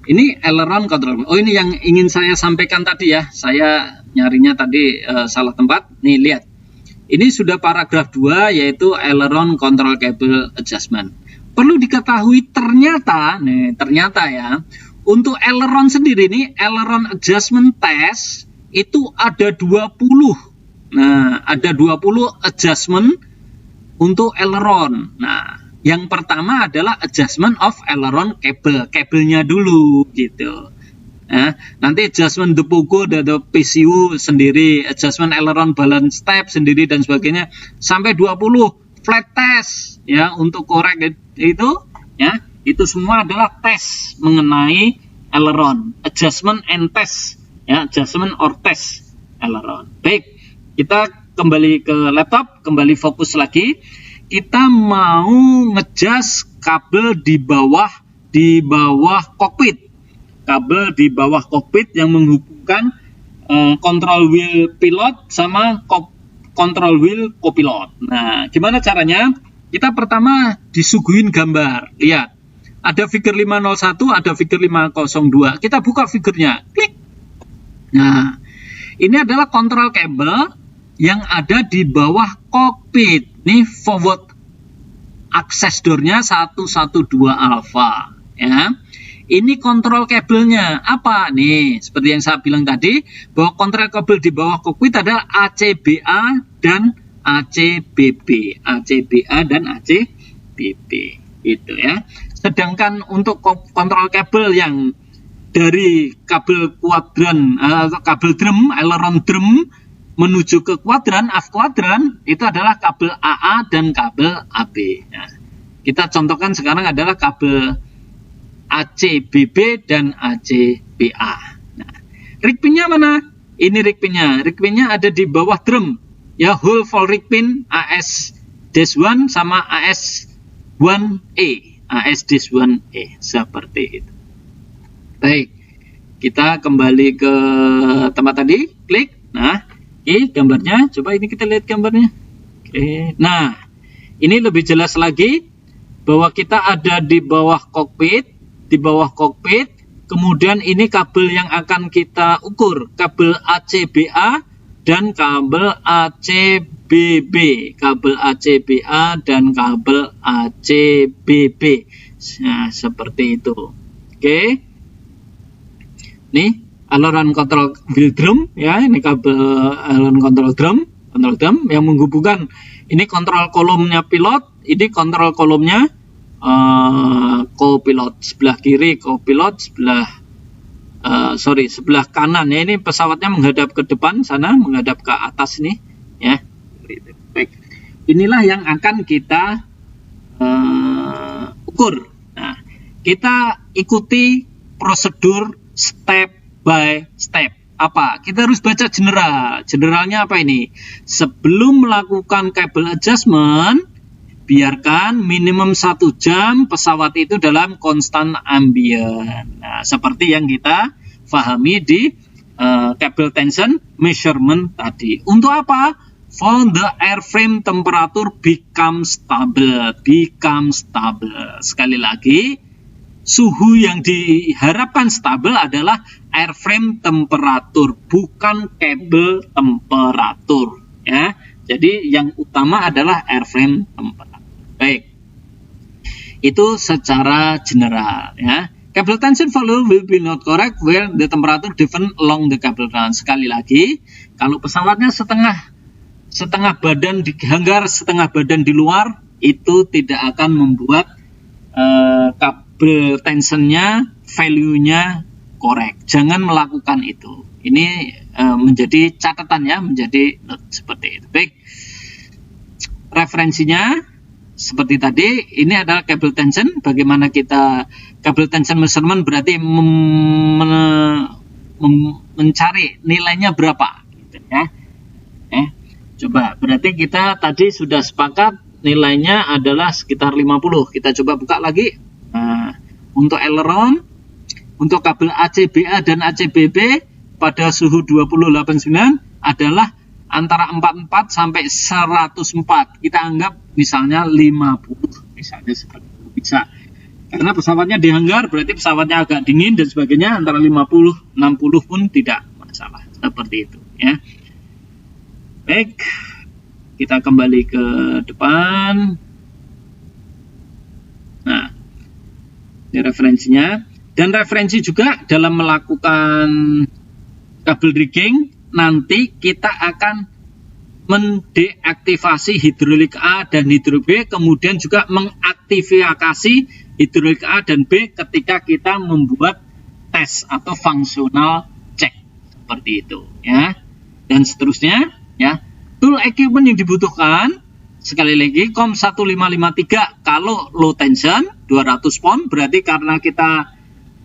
ini aileron control. Oh, ini yang ingin saya sampaikan tadi ya. Saya nyarinya tadi salah tempat. Nih lihat, ini sudah paragraf 2 yaitu aileron control cable adjustment. Perlu diketahui ternyata ya, untuk aileron sendiri nih, aileron adjustment test itu ada 20. Nah, ada 20 adjustment untuk aileron. Nah, yang pertama adalah adjustment of aileron cable. Kabelnya dulu, gitu. Nah, nanti adjustment the pogo dan the PCU sendiri, adjustment aileron balance step sendiri dan sebagainya. Sampai 20 flat test, ya, untuk korek itu, ya. Itu semua adalah tes mengenai aileron. Adjustment and test, ya, adjustment or test aileron. Baik. Kita kembali ke laptop, kembali fokus lagi. Kita mau ngejust kabel di bawah kokpit. Kabel di bawah kokpit yang menghubungkan control wheel pilot sama control wheel copilot. Nah, gimana caranya? Kita pertama disuguhin gambar. Lihat, ada figure 501, ada figure 502. Kita buka figurnya, klik. Nah, ini adalah control cable yang ada di bawah kokpit. Nih forward access door-nya 112 alpha, ya. Ini kontrol kabelnya apa? Nih, seperti yang saya bilang tadi, bahwa kontrol kabel di bawah kokpit adalah ACBA dan ACBB. ACBA dan ACBB, itu ya. Sedangkan untuk kontrol kabel yang dari kabel kuadran atau kabel drum, aileron drum menuju ke kuadran, aft kuadran, itu adalah kabel AA dan kabel AB. Nah, kita contohkan sekarang adalah kabel ACBB dan ACBA. Nah, rig pin-nya mana? Ini rig pin-nya. Rig pin-nya ada di bawah drum. Ya, hole for rig pin AS-1 sama AS-1E. AS-1E. Seperti itu. Baik. Kita kembali ke tempat tadi. Klik. Nah, gambarnya, coba ini kita lihat gambarnya. Oke. Nah, ini lebih jelas lagi bahwa kita ada di bawah kokpit, kemudian ini kabel yang akan kita ukur, kabel ACBA dan kabel ACBB, kabel ACBA dan kabel ACBB. Nah, seperti itu. Oke. Nih, aileron control wheel drum, ya, ini kabel aileron control drum yang menghubungkan ini kontrol kolomnya pilot, ini kontrol kolomnya copilot, sebelah kiri copilot, sebelah kanan, ya, ini pesawatnya menghadap ke depan sana, menghadap ke atas nih, ya. Baik, inilah yang akan kita ukur. Nah, kita ikuti prosedur step by step. Apa? Kita harus baca general. Generalnya apa ini? Sebelum melakukan kabel adjustment, biarkan minimum 1 jam pesawat itu dalam konstan ambient. Nah, seperti yang kita pahami di cable tension measurement tadi. Untuk apa? For the airframe temperature become stable. Sekali lagi, suhu yang diharapkan stabil adalah airframe temperatur, bukan kabel temperatur, ya. Jadi yang utama adalah airframe temperatur. Baik, itu secara general, ya. Cable tension value will be not correct where the temperature different along the cable run. Sekali lagi, kalau pesawatnya setengah badan di hanggar, setengah badan di luar, itu tidak akan membuat kabel tensionnya, value-nya korek. Jangan melakukan itu, Ini menjadi catatan ya, menjadi note seperti itu. Baik, referensinya seperti tadi, ini adalah cable tension. Bagaimana kita cable tension measurement berarti mencari nilainya berapa, gitu ya. Coba, berarti kita tadi sudah sepakat nilainya adalah sekitar 50. Kita coba buka lagi. Untuk aileron, untuk kabel ACBA dan ACBB pada suhu 2089 adalah antara 44 sampai 104. Kita anggap misalnya 50, misalnya seperti itu bisa. Karena pesawatnya di hanggar, berarti pesawatnya agak dingin dan sebagainya, antara 50, 60 pun tidak masalah. Seperti itu ya. Baik, kita kembali ke depan. Nah, ini referensinya. Dan referensi juga dalam melakukan kabel rigging, nanti kita akan mendeaktivasi hidrolik A dan hidrolik B, kemudian juga mengaktifasi hidrolik A dan B ketika kita membuat tes atau functional check seperti itu ya. Dan seterusnya ya. Tool equipment yang dibutuhkan sekali lagi COM 1553 kalau low tension 200 pon, berarti karena kita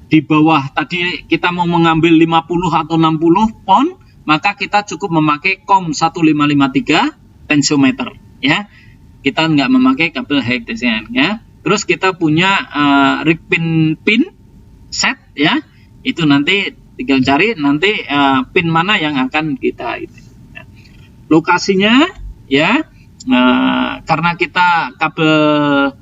di bawah tadi kita mau mengambil 50 atau 60 pon, maka kita cukup memakai COM 1553 tensiometer ya. Kita nggak memakai kabel high tension ya. Terus kita punya rig pin set ya. Itu nanti tinggal cari nanti pin mana yang akan kita itu. Ya. Lokasinya ya, karena kita kabel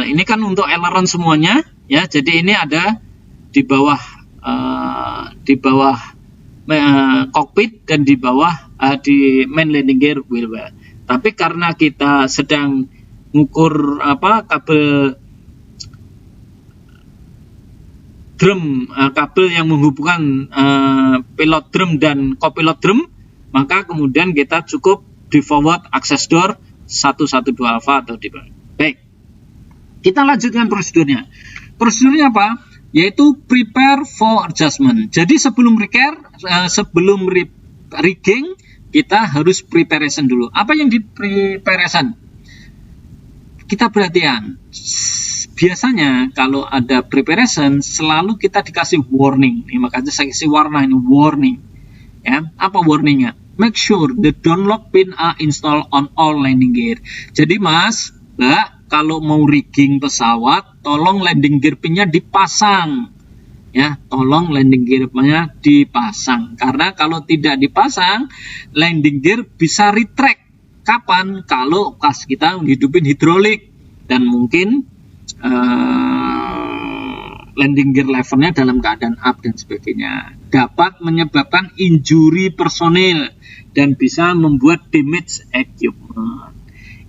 ini kan untuk aileron semuanya ya. Jadi ini ada di bawah kokpit dan di bawah di main landing gear wheel well. Tapi karena kita sedang mengukur kabel drum, kabel yang menghubungkan pilot drum dan copilot drum, maka kemudian kita cukup di forward access door 112 alpha atau di bawah. Baik, kita lanjutkan prosedurnya. Prosedurnya apa? Yaitu prepare for adjustment. Jadi sebelum rigging kita harus preparation dulu. Apa yang di preparation? Kita perhatian. Biasanya kalau ada preparation selalu kita dikasih warning. Ini makanya saya kasih warna ini warning. Ya, apa warningnya? Make sure the downlock pin are installed on all landing gear. Jadi Mas, Mbak, kalau mau rigging pesawat, tolong landing gear pinnya dipasang. Ya, tolong landing gear pinnya dipasang. Karena kalau tidak dipasang, landing gear bisa retract. Kapan? Kalau pas kita menghidupin hidrolik dan mungkin landing gear levelnya dalam keadaan up dan sebagainya, dapat menyebabkan injury personil dan bisa membuat damage equipment.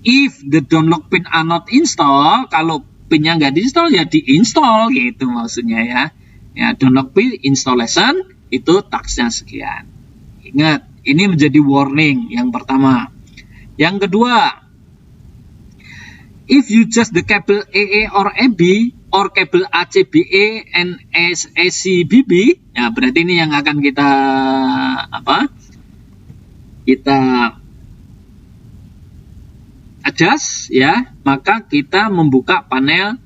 If the downlock pin are not installed, kalau pinnya nggak diinstal ya diinstal gitu maksudnya ya. Ya, downlock pin installation itu taksnya sekian. Ingat, ini menjadi warning yang pertama. Yang kedua, if you just the cable AA or AB or cable ACBA and ACBB, ya berarti ini yang akan kita adjust ya, maka kita membuka panel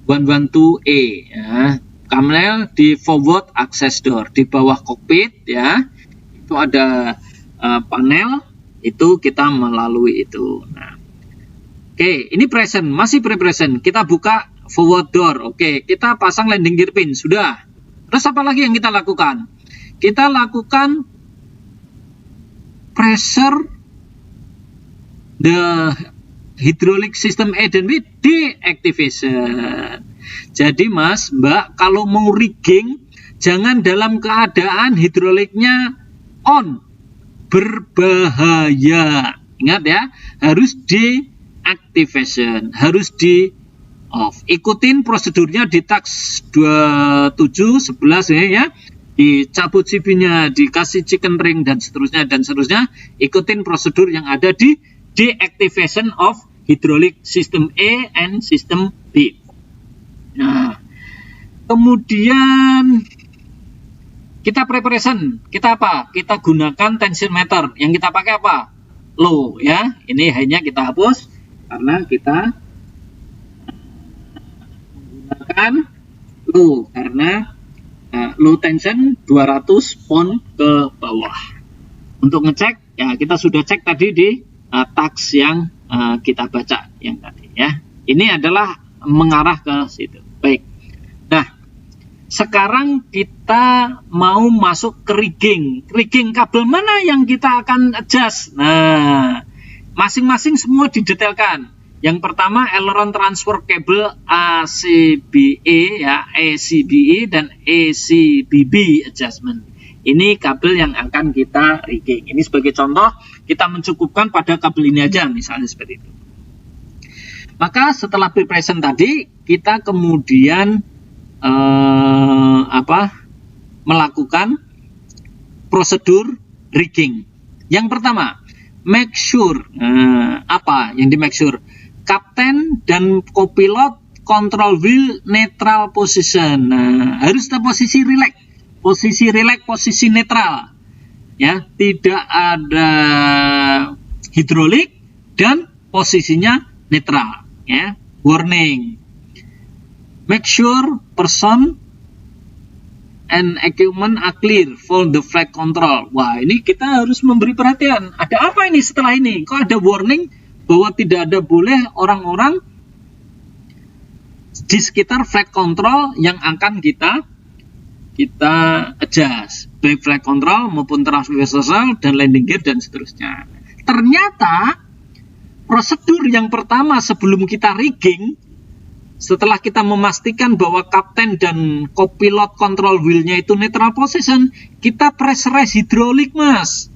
112A ya. Panel di forward access door di bawah kokpit ya. Itu ada panel, itu kita melalui itu. Nah, oke, ini present, masih pre-present. Kita buka forward door. Oke, kita pasang landing gear pin, sudah. Terus apa lagi yang kita lakukan? Kita lakukan pressure the hydraulic system A dan B deactivation. Jadi Mas, Mbak, kalau mau rigging jangan dalam keadaan hidroliknya on. Berbahaya. Ingat ya, harus deactivation, harus di off. Ikutin prosedurnya di tax 2711 ya. Dicabut CB-nya, dikasih chicken ring dan seterusnya. Ikutin prosedur yang ada di deactivation of hydraulic system A and system B. Nah, kemudian Kita preparation, kita apa? Kita gunakan tensiometer. Yang kita pakai apa? Low, ya. Ini hanya kita hapus karena kita menggunakan low, karena low tension 200 pound ke bawah. Untuk ngecek, ya kita sudah cek tadi di tax yang kita baca yang tadi, ya. Ini adalah mengarah ke situ. Baik. Nah, sekarang kita mau masuk ke rigging. Rigging kabel mana yang kita akan adjust? Nah, masing-masing semua didetailkan. Yang pertama, aileron transfer cable ACBE, ya, ACBE dan ACBB adjustment. Ini kabel yang akan kita rigging. Ini sebagai contoh, kita mencukupkan pada kabel ini aja, misalnya seperti itu. Maka setelah preparation tadi, kita kemudian melakukan prosedur rigging. Yang pertama, make sure. Apa yang di make sure? Kapten dan kopilot control wheel neutral position. Nah, harus ada posisi relax. Posisi relax, posisi netral. Ya, tidak ada hidrolik dan posisinya netral, ya. Warning. Make sure person and equipment are clear for the flight control. Wah, ini kita harus memberi perhatian. Ada apa ini setelah ini? Kok ada warning bahwa tidak ada boleh orang-orang di sekitar flight control yang akan kita adjust. Baik flight control maupun transversal dan landing gear dan seterusnya. Ternyata prosedur yang pertama sebelum kita rigging, setelah kita memastikan bahwa kapten dan kopilot control wheel-nya itu neutral position, kita pressurize hidrolik, Mas.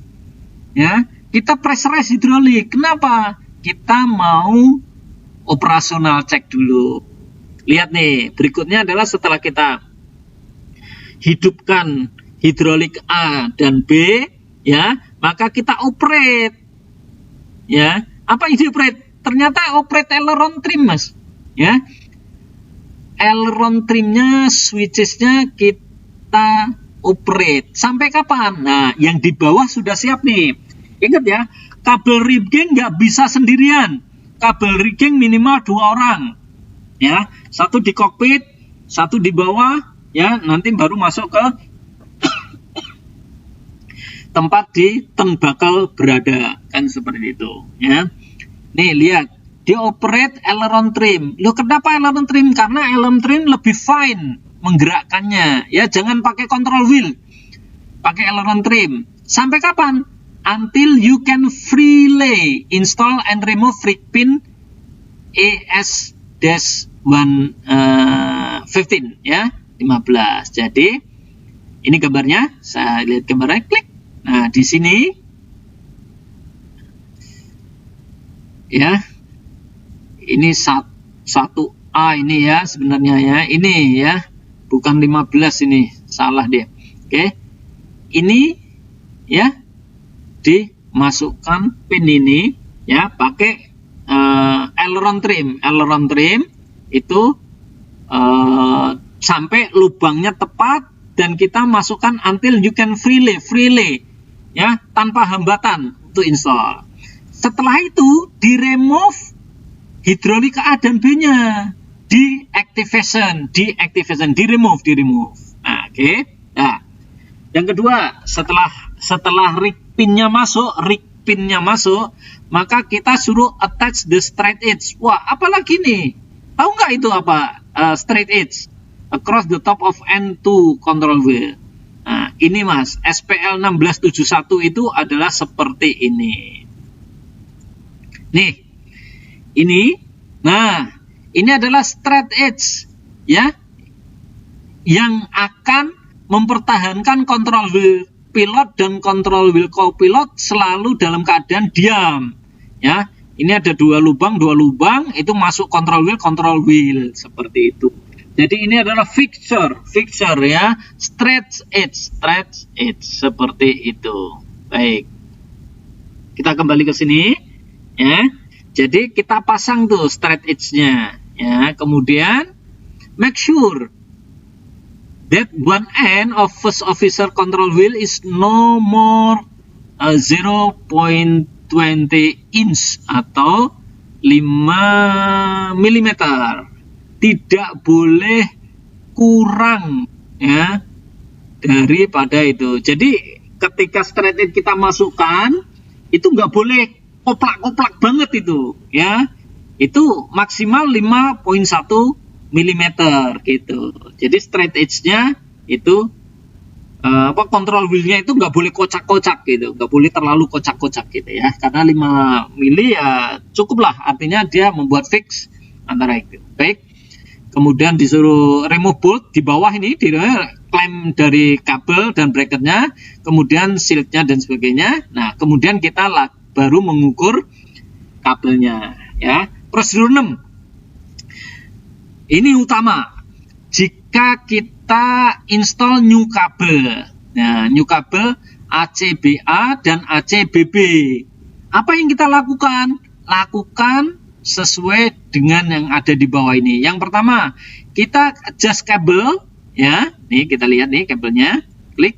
Ya, kita pressurize hidrolik. Kenapa? Kita mau operasional cek dulu. Lihat nih, berikutnya adalah setelah kita hidupkan hidrolik A dan B, ya, maka kita operate. Ya, apa yang di-operate? Ternyata operate aileron trim, Mas. Ya. Aileron trimnya, switches-nya kita operate. Sampai kapan? Nah, yang di bawah sudah siap nih. Ingat ya, kabel rigging nggak bisa sendirian. Kabel rigging minimal 2 orang. Ya, satu di kokpit, satu di bawah, ya, nanti baru masuk ke tempat di turnbuckle berada, kan seperti itu, ya. Nih, lihat. Dioperate aileron trim. Loh, kenapa aileron trim? Karena aileron trim lebih fine menggerakkannya. Ya, jangan pakai control wheel. Pakai aileron trim. Sampai kapan? Until you can freely install and remove rig pin AS-115, ya, 15. Jadi, ini gambarnya. Saya lihat gambarnya, klik. Nah, di sini, ya. Ini 1A ini ya sebenarnya, ya. Ini ya, bukan 15 ini, salah dia. Oke. Ini ya dimasukkan pin ini, ya, pakai aileron trim. Aileron trim itu sampai lubangnya tepat dan kita masukkan until you can freely, ya, tanpa hambatan untuk install. Setelah itu di remove hidrolik A dan B-nya, deactivation, di remove. Nah, oke. Nah, yang kedua, setelah rig pin-nya masuk, maka kita suruh attach the straight edge. Wah, apalagi nih? Tahu nggak itu apa? Straight edge across the top of N2 control wheel. Nah, ini Mas, SPL 1671 itu adalah seperti ini. Nih. Ini, nah, ini adalah straight edge, ya, yang akan mempertahankan control wheel pilot dan control wheel co-pilot selalu dalam keadaan diam, ya. Ini ada dua lubang, itu masuk control wheel seperti itu. Jadi ini adalah fixture, ya, straight edge seperti itu. Baik, kita kembali ke sini, ya. Jadi kita pasang tuh straight edge-nya, ya. Kemudian make sure that one end of first officer control wheel is no more 0.20 inch atau 5 mm. Tidak boleh kurang ya daripada itu. Jadi ketika straight edge kita masukkan itu nggak boleh koplak-koplak banget itu ya. Itu maksimal 5.1 mm gitu. Jadi straight edge-nya itu control wheel-nya itu nggak boleh kocak-kocak gitu, nggak boleh terlalu kocak-kocak gitu ya. Karena 5 mili ya cukup lah, artinya dia membuat fix antara itu. Baik. Kemudian disuruh remove bolt di bawah ini, di klem dari kabel dan bracketnya, kemudian shieldnya dan sebagainya. Nah, kemudian kita baru mengukur kabelnya ya. Prosedur 6. Ini utama. Jika kita install new kabel. Nah, new kabel ACBA dan ACBB. Apa yang kita lakukan? Lakukan sesuai dengan yang ada di bawah ini. Yang pertama, kita adjust kabel ya. Nih kita lihat nih kabelnya. Klik.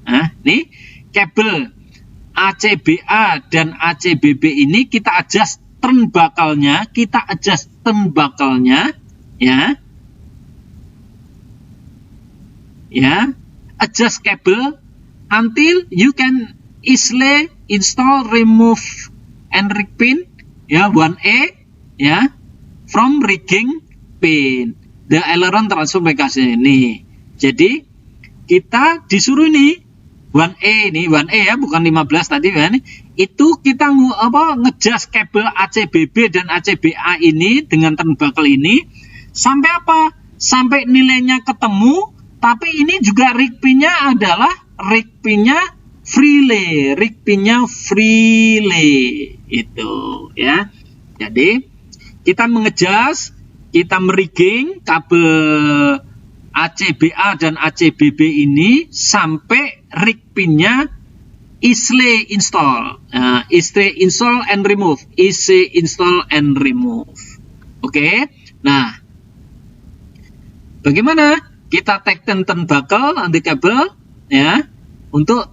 Nah, nih kabel ACBA dan ACBB ini kita adjust turn buckle-nya, ya. Ya, adjust kabel until you can easily install, remove and rig pin ya 1A ya from rigging pin the aileron transfer mechanism ini. Jadi kita disuruh ini 1A ya, bukan 15 tadi kan. Itu kita ngejas kabel ACBB dan ACBA ini dengan turnbuckle ini sampai apa? Sampai nilainya ketemu, tapi ini juga rig pinnya adalah rig pinnya freelay itu ya. Jadi kita mengejas, kita merigging kabel ACBA dan ACBB ini sampai rig pinnya easily install. Easily install and remove. Oke. Nah, bagaimana kita tighten turnbuckle anti kabel ya untuk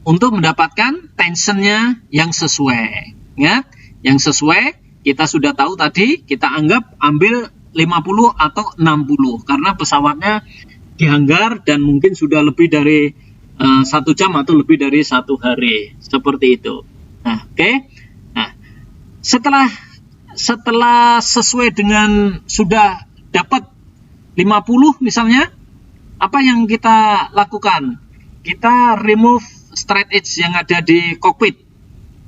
mendapatkan tensionnya yang sesuai. Ya, yang sesuai kita sudah tahu tadi, kita ambil 50 atau 60 karena pesawatnya dihanggar dan mungkin sudah lebih dari 1 jam atau lebih dari 1 hari seperti itu. Nah, oke. Nah, setelah sesuai dengan sudah dapat 50 misalnya, apa yang kita lakukan? Kita remove straight edge yang ada di cockpit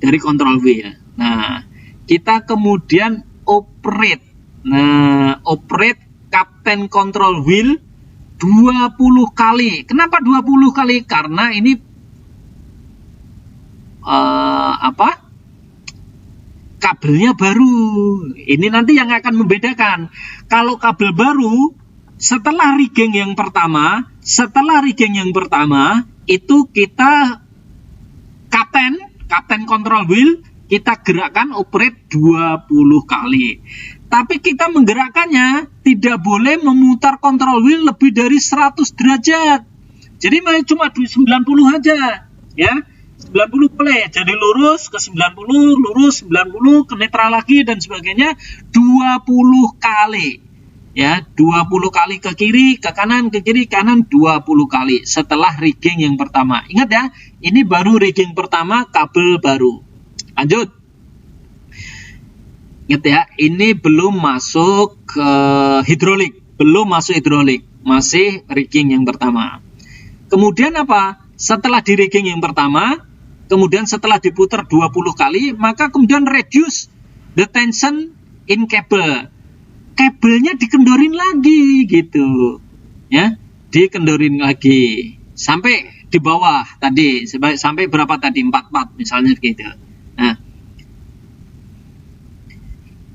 dari control wheel. Nah, kita kemudian operate. Nah, operate captain control wheel 20 kali. Kenapa 20 kali? Karena ini kabelnya baru. Ini nanti yang akan membedakan. Kalau kabel baru setelah rigging yang pertama, itu kita captain control wheel kita gerakkan operate 20 kali. Tapi kita menggerakkannya tidak boleh memutar control wheel lebih dari 100 derajat. Jadi cuma 90 aja, ya. 90 boleh. Jadi lurus ke 90, lurus 90 ke netral lagi dan sebagainya 20 kali. Ya, 20 kali ke kiri, ke kanan, 20 kali setelah rigging yang pertama. Ingat ya, ini baru rigging pertama kabel baru. Lanjut. Ingat ya, ini belum masuk ke hidrolik, masih rigging yang pertama. Kemudian apa? Setelah di rigging yang pertama, kemudian setelah diputar 20 kali, maka kemudian reduce the tension in cable. Kabelnya dikendorin lagi gitu. Ya, dikendorin lagi sampai di bawah tadi, sampai berapa tadi? 44 misalnya gitu. Nah,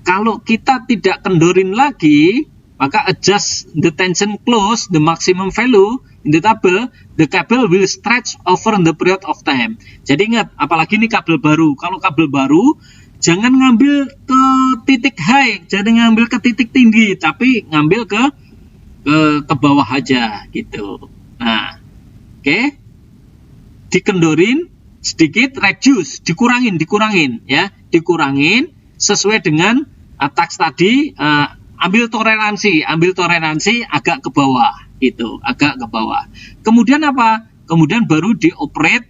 kalau kita tidak kendorin lagi, maka adjust the tension close the maximum value in the cable will stretch over the period of time. Jadi ingat, apalagi ini kabel baru. Kalau kabel baru, jangan ngambil ke titik high, jangan ngambil ke titik tinggi, tapi ngambil ke ke bawah aja gitu. Nah, oke. Dikendorin sedikit, reduce, dikurangin ya, dikurangin sesuai dengan taks tadi. Ambil toleransi agak ke bawah gitu, agak ke bawah. Kemudian apa? Kemudian baru dioperate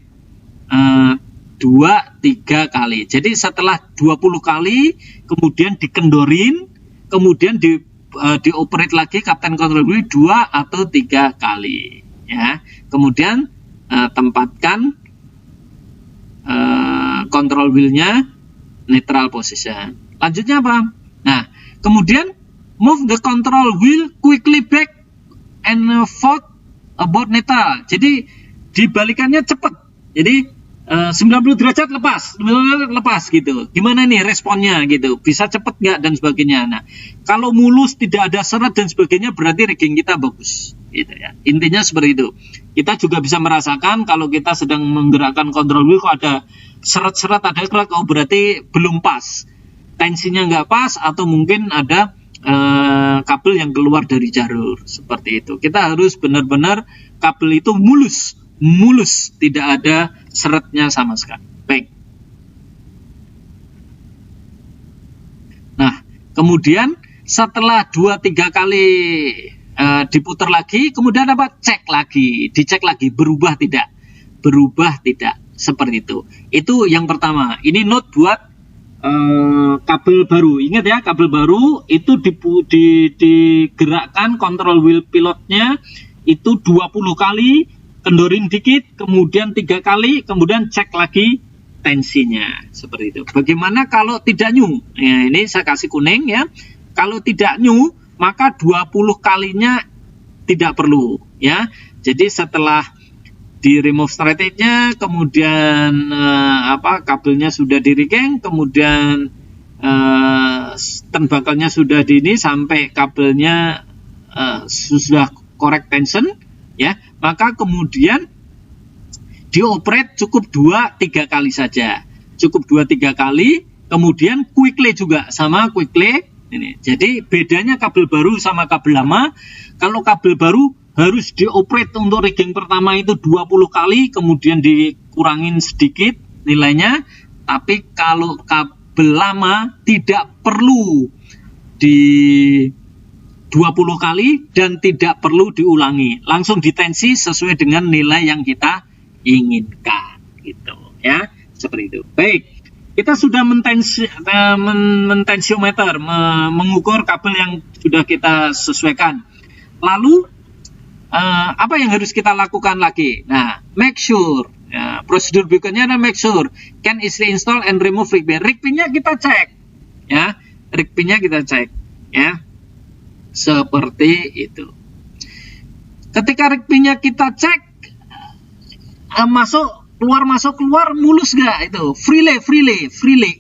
2-3 kali. Jadi setelah 20 kali kemudian dikendorin, kemudian dioperate lagi Captain Control Wheel 2 atau 3 kali ya. Kemudian tempatkan control wheel-nya neutral position. Lanjutnya apa? Nah, kemudian move the control wheel quickly back and forth about neutral. Jadi dibalikannya cepat. Jadi 90 derajat lepas gitu. Gimana nih responnya gitu? Bisa cepat nggak dan sebagainya. Nah, kalau mulus tidak ada seret dan sebagainya berarti rigging kita bagus gitu ya. Intinya seperti itu. Kita juga bisa merasakan kalau kita sedang menggerakkan control wheel kok ada seret-seret, ada kerak, oh berarti belum pas. Tensinya nggak pas atau mungkin ada kabel yang keluar dari jalur seperti itu. Kita harus benar-benar kabel itu mulus, tidak ada seretnya sama sekali. Baik. Nah, kemudian setelah 2-3 kali diputar lagi, kemudian apa? Dicek lagi, berubah tidak, seperti itu. Itu yang pertama. Ini note buat kabel baru. Ingat ya, kabel baru itu digerakkan control wheel pilotnya itu 20 kali, kendorin dikit, kemudian 3 kali, kemudian cek lagi tensinya. Seperti itu. Bagaimana kalau tidak new? Ya, ini saya kasih kuning ya. Kalau tidak new, maka 20 kalinya tidak perlu ya. Jadi setelah di remove strategy-nya, kemudian kabelnya sudah di rigging, kemudian turnbuckle-nya sudah di ini sampai kabelnya sudah correct tension ya, maka kemudian dioperate cukup 2-3 kali saja. Cukup 2-3 kali, kemudian quickly juga sama quickly ini. Jadi bedanya kabel baru sama kabel lama, kalau kabel baru harus dioperate untuk rigging pertama itu 20 kali, kemudian dikurangin sedikit nilainya. Tapi kalau kabel lama tidak perlu di 20 kali dan tidak perlu diulangi. Langsung ditensi sesuai dengan nilai yang kita inginkan gitu ya. Seperti itu. Baik. Kita sudah mentensiometer, mengukur kabel yang sudah kita sesuaikan. Lalu apa yang harus kita lakukan lagi? Nah, make sure. Ya, prosedur berikutnya adalah make sure can easily install and remove rig pin. Rig pinnya kita cek, ya. Rig pinnya kita cek, ya. Seperti itu. Ketika rig pinnya kita cek, masuk keluar mulus gak itu? Freely,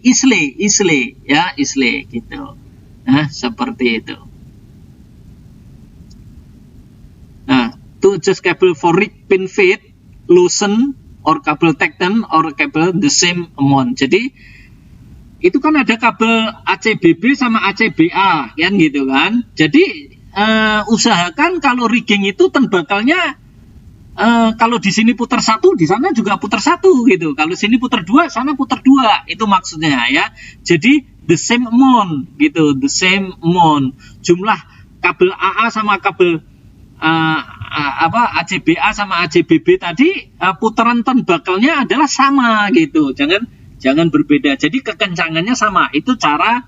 easily, ya, easily gitu. Nah, seperti itu. Nah, to adjust cable for rig pin fit, loosen or cable tighten or cable the same amount. Jadi itu kan ada kabel ACBB sama ACBA kan gitu kan. Jadi usahakan kalau rigging itu turnbuckle-nya kalau di sini putar 1, di sana juga putar 1 gitu. Kalau sini putar 2, sana putar 2. Itu maksudnya ya. Jadi the same amount gitu, the same amount. Jumlah kabel AA sama kabel ACBA sama ACBB tadi putaran turnbuckle-nya adalah sama gitu. Jangan berbeda. Jadi kekencangannya sama. Itu cara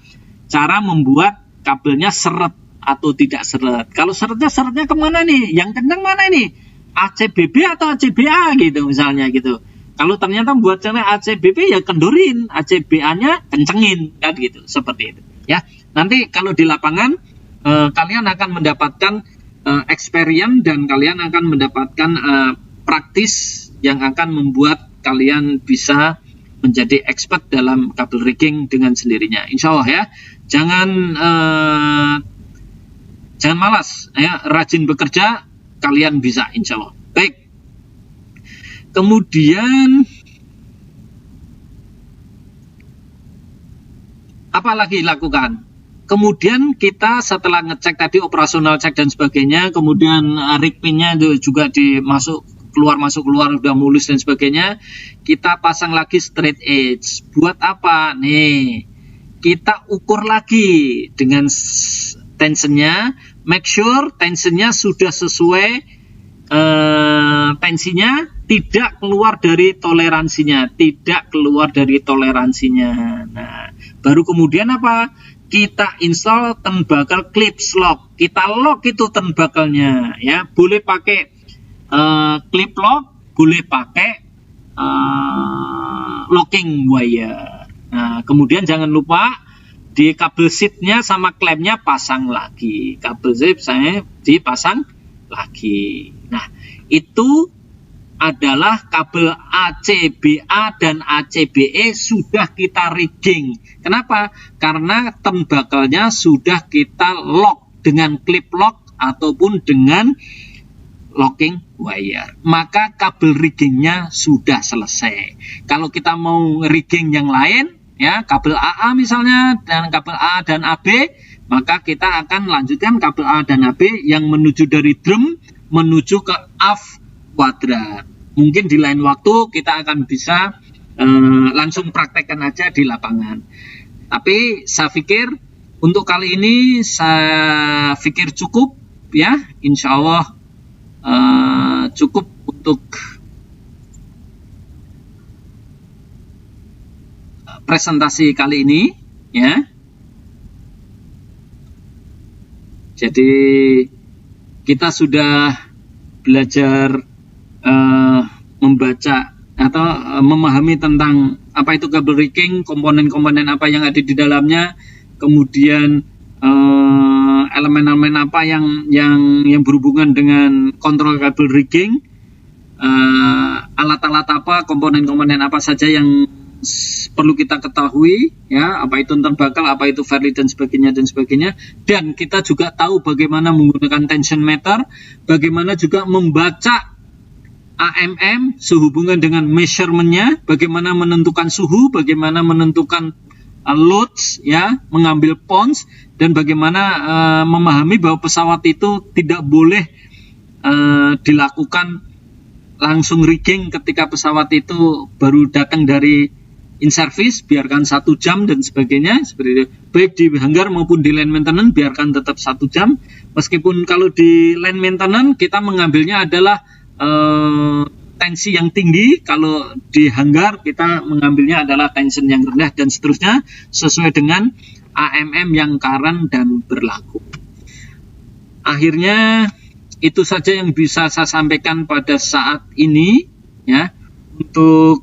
membuat kabelnya seret atau tidak seret. Kalau seretnya kemana nih? Yang kencang mana nih? ACBB atau ACBA gitu misalnya gitu. Kalau ternyata buat cara ACBB ya kendorin, ACBA-nya kencengin kan gitu. Seperti itu ya. Nanti kalau di lapangan kalian akan mendapatkan experience dan kalian akan mendapatkan praktis yang akan membuat kalian bisa menjadi expert dalam kabel rigging dengan sendirinya. Insya Allah ya. Jangan malas ya, rajin bekerja, kalian bisa insya Allah. Baik. Kemudian apa lagi lakukan? kemudian kita setelah ngecek tadi operasional cek dan sebagainya, kemudian rig pin-nya juga dimasuk keluar masuk keluar udah mulus dan sebagainya, kita pasang lagi straight edge. Buat apa? Nih, kita ukur lagi dengan tensionnya, make sure tensionnya sudah sesuai tensinya, tidak keluar dari toleransinya, Nah, baru kemudian apa? Kita install turnbuckle clips lock. Kita lock itu turnbuckle-nya, ya. Boleh pakai clip lock, boleh pakai locking wire. Nah, kemudian jangan lupa di kabel seatnya sama klemnya pasang lagi. Kabel zip saya dipasang lagi. Nah, itu adalah kabel ACBA dan ACBE sudah kita rigging. Kenapa? Karena turnbuckle-nya sudah kita lock dengan clip lock ataupun dengan locking wire. Maka kabel riggingnya sudah selesai. Kalau kita mau rigging yang lain, ya kabel AA misalnya, dan kabel A dan AB, maka kita akan lanjutkan kabel A dan AB yang menuju dari drum menuju ke aft kuadrat. Mungkin di lain waktu kita akan bisa langsung praktekkan aja di lapangan. Tapi saya pikir untuk kali ini saya pikir cukup, ya. Insya Allah cukup untuk presentasi kali ini, ya. Jadi kita sudah belajar membaca atau memahami tentang apa itu kabel rigging, komponen-komponen apa yang ada di dalamnya, kemudian elemen-elemen apa yang berhubungan dengan kontrol kabel rigging, alat-alat apa, komponen-komponen apa saja yang perlu kita ketahui, ya, apa itu turnbuckle, apa itu fairlead dan sebagainya, dan kita juga tahu bagaimana menggunakan tension meter, bagaimana juga membaca AMM sehubungan dengan measurement-nya, bagaimana menentukan suhu, bagaimana menentukan loads, ya, mengambil pounds, dan bagaimana memahami bahwa pesawat itu tidak boleh dilakukan langsung rigging ketika pesawat itu baru datang dari in service, biarkan 1 jam dan sebagainya, seperti itu. Baik di hangar maupun di line maintenance biarkan tetap 1 jam, meskipun kalau di line maintenance kita mengambilnya adalah tensi yang tinggi, kalau di hangar kita mengambilnya adalah tension yang rendah, dan seterusnya sesuai dengan AMM yang current dan berlaku. Akhirnya itu saja yang bisa saya sampaikan pada saat ini, ya. Untuk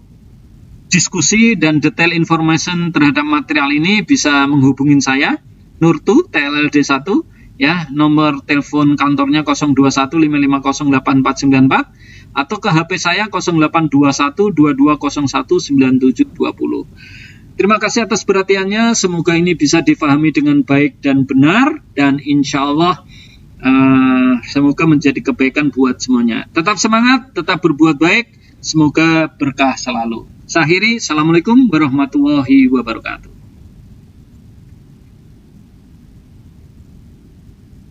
diskusi dan detail information terhadap material ini bisa menghubungi saya, Nurtu, TLLD 1, ya, nomor telepon kantornya 0215508494, atau ke HP saya 082122019720. Terima kasih atas perhatiannya, semoga ini bisa difahami dengan baik dan benar, dan insya Allah semoga menjadi kebaikan buat semuanya. Tetap semangat, tetap berbuat baik, semoga berkah selalu. Saya akhiri, Assalamualaikum warahmatullahi wabarakatuh.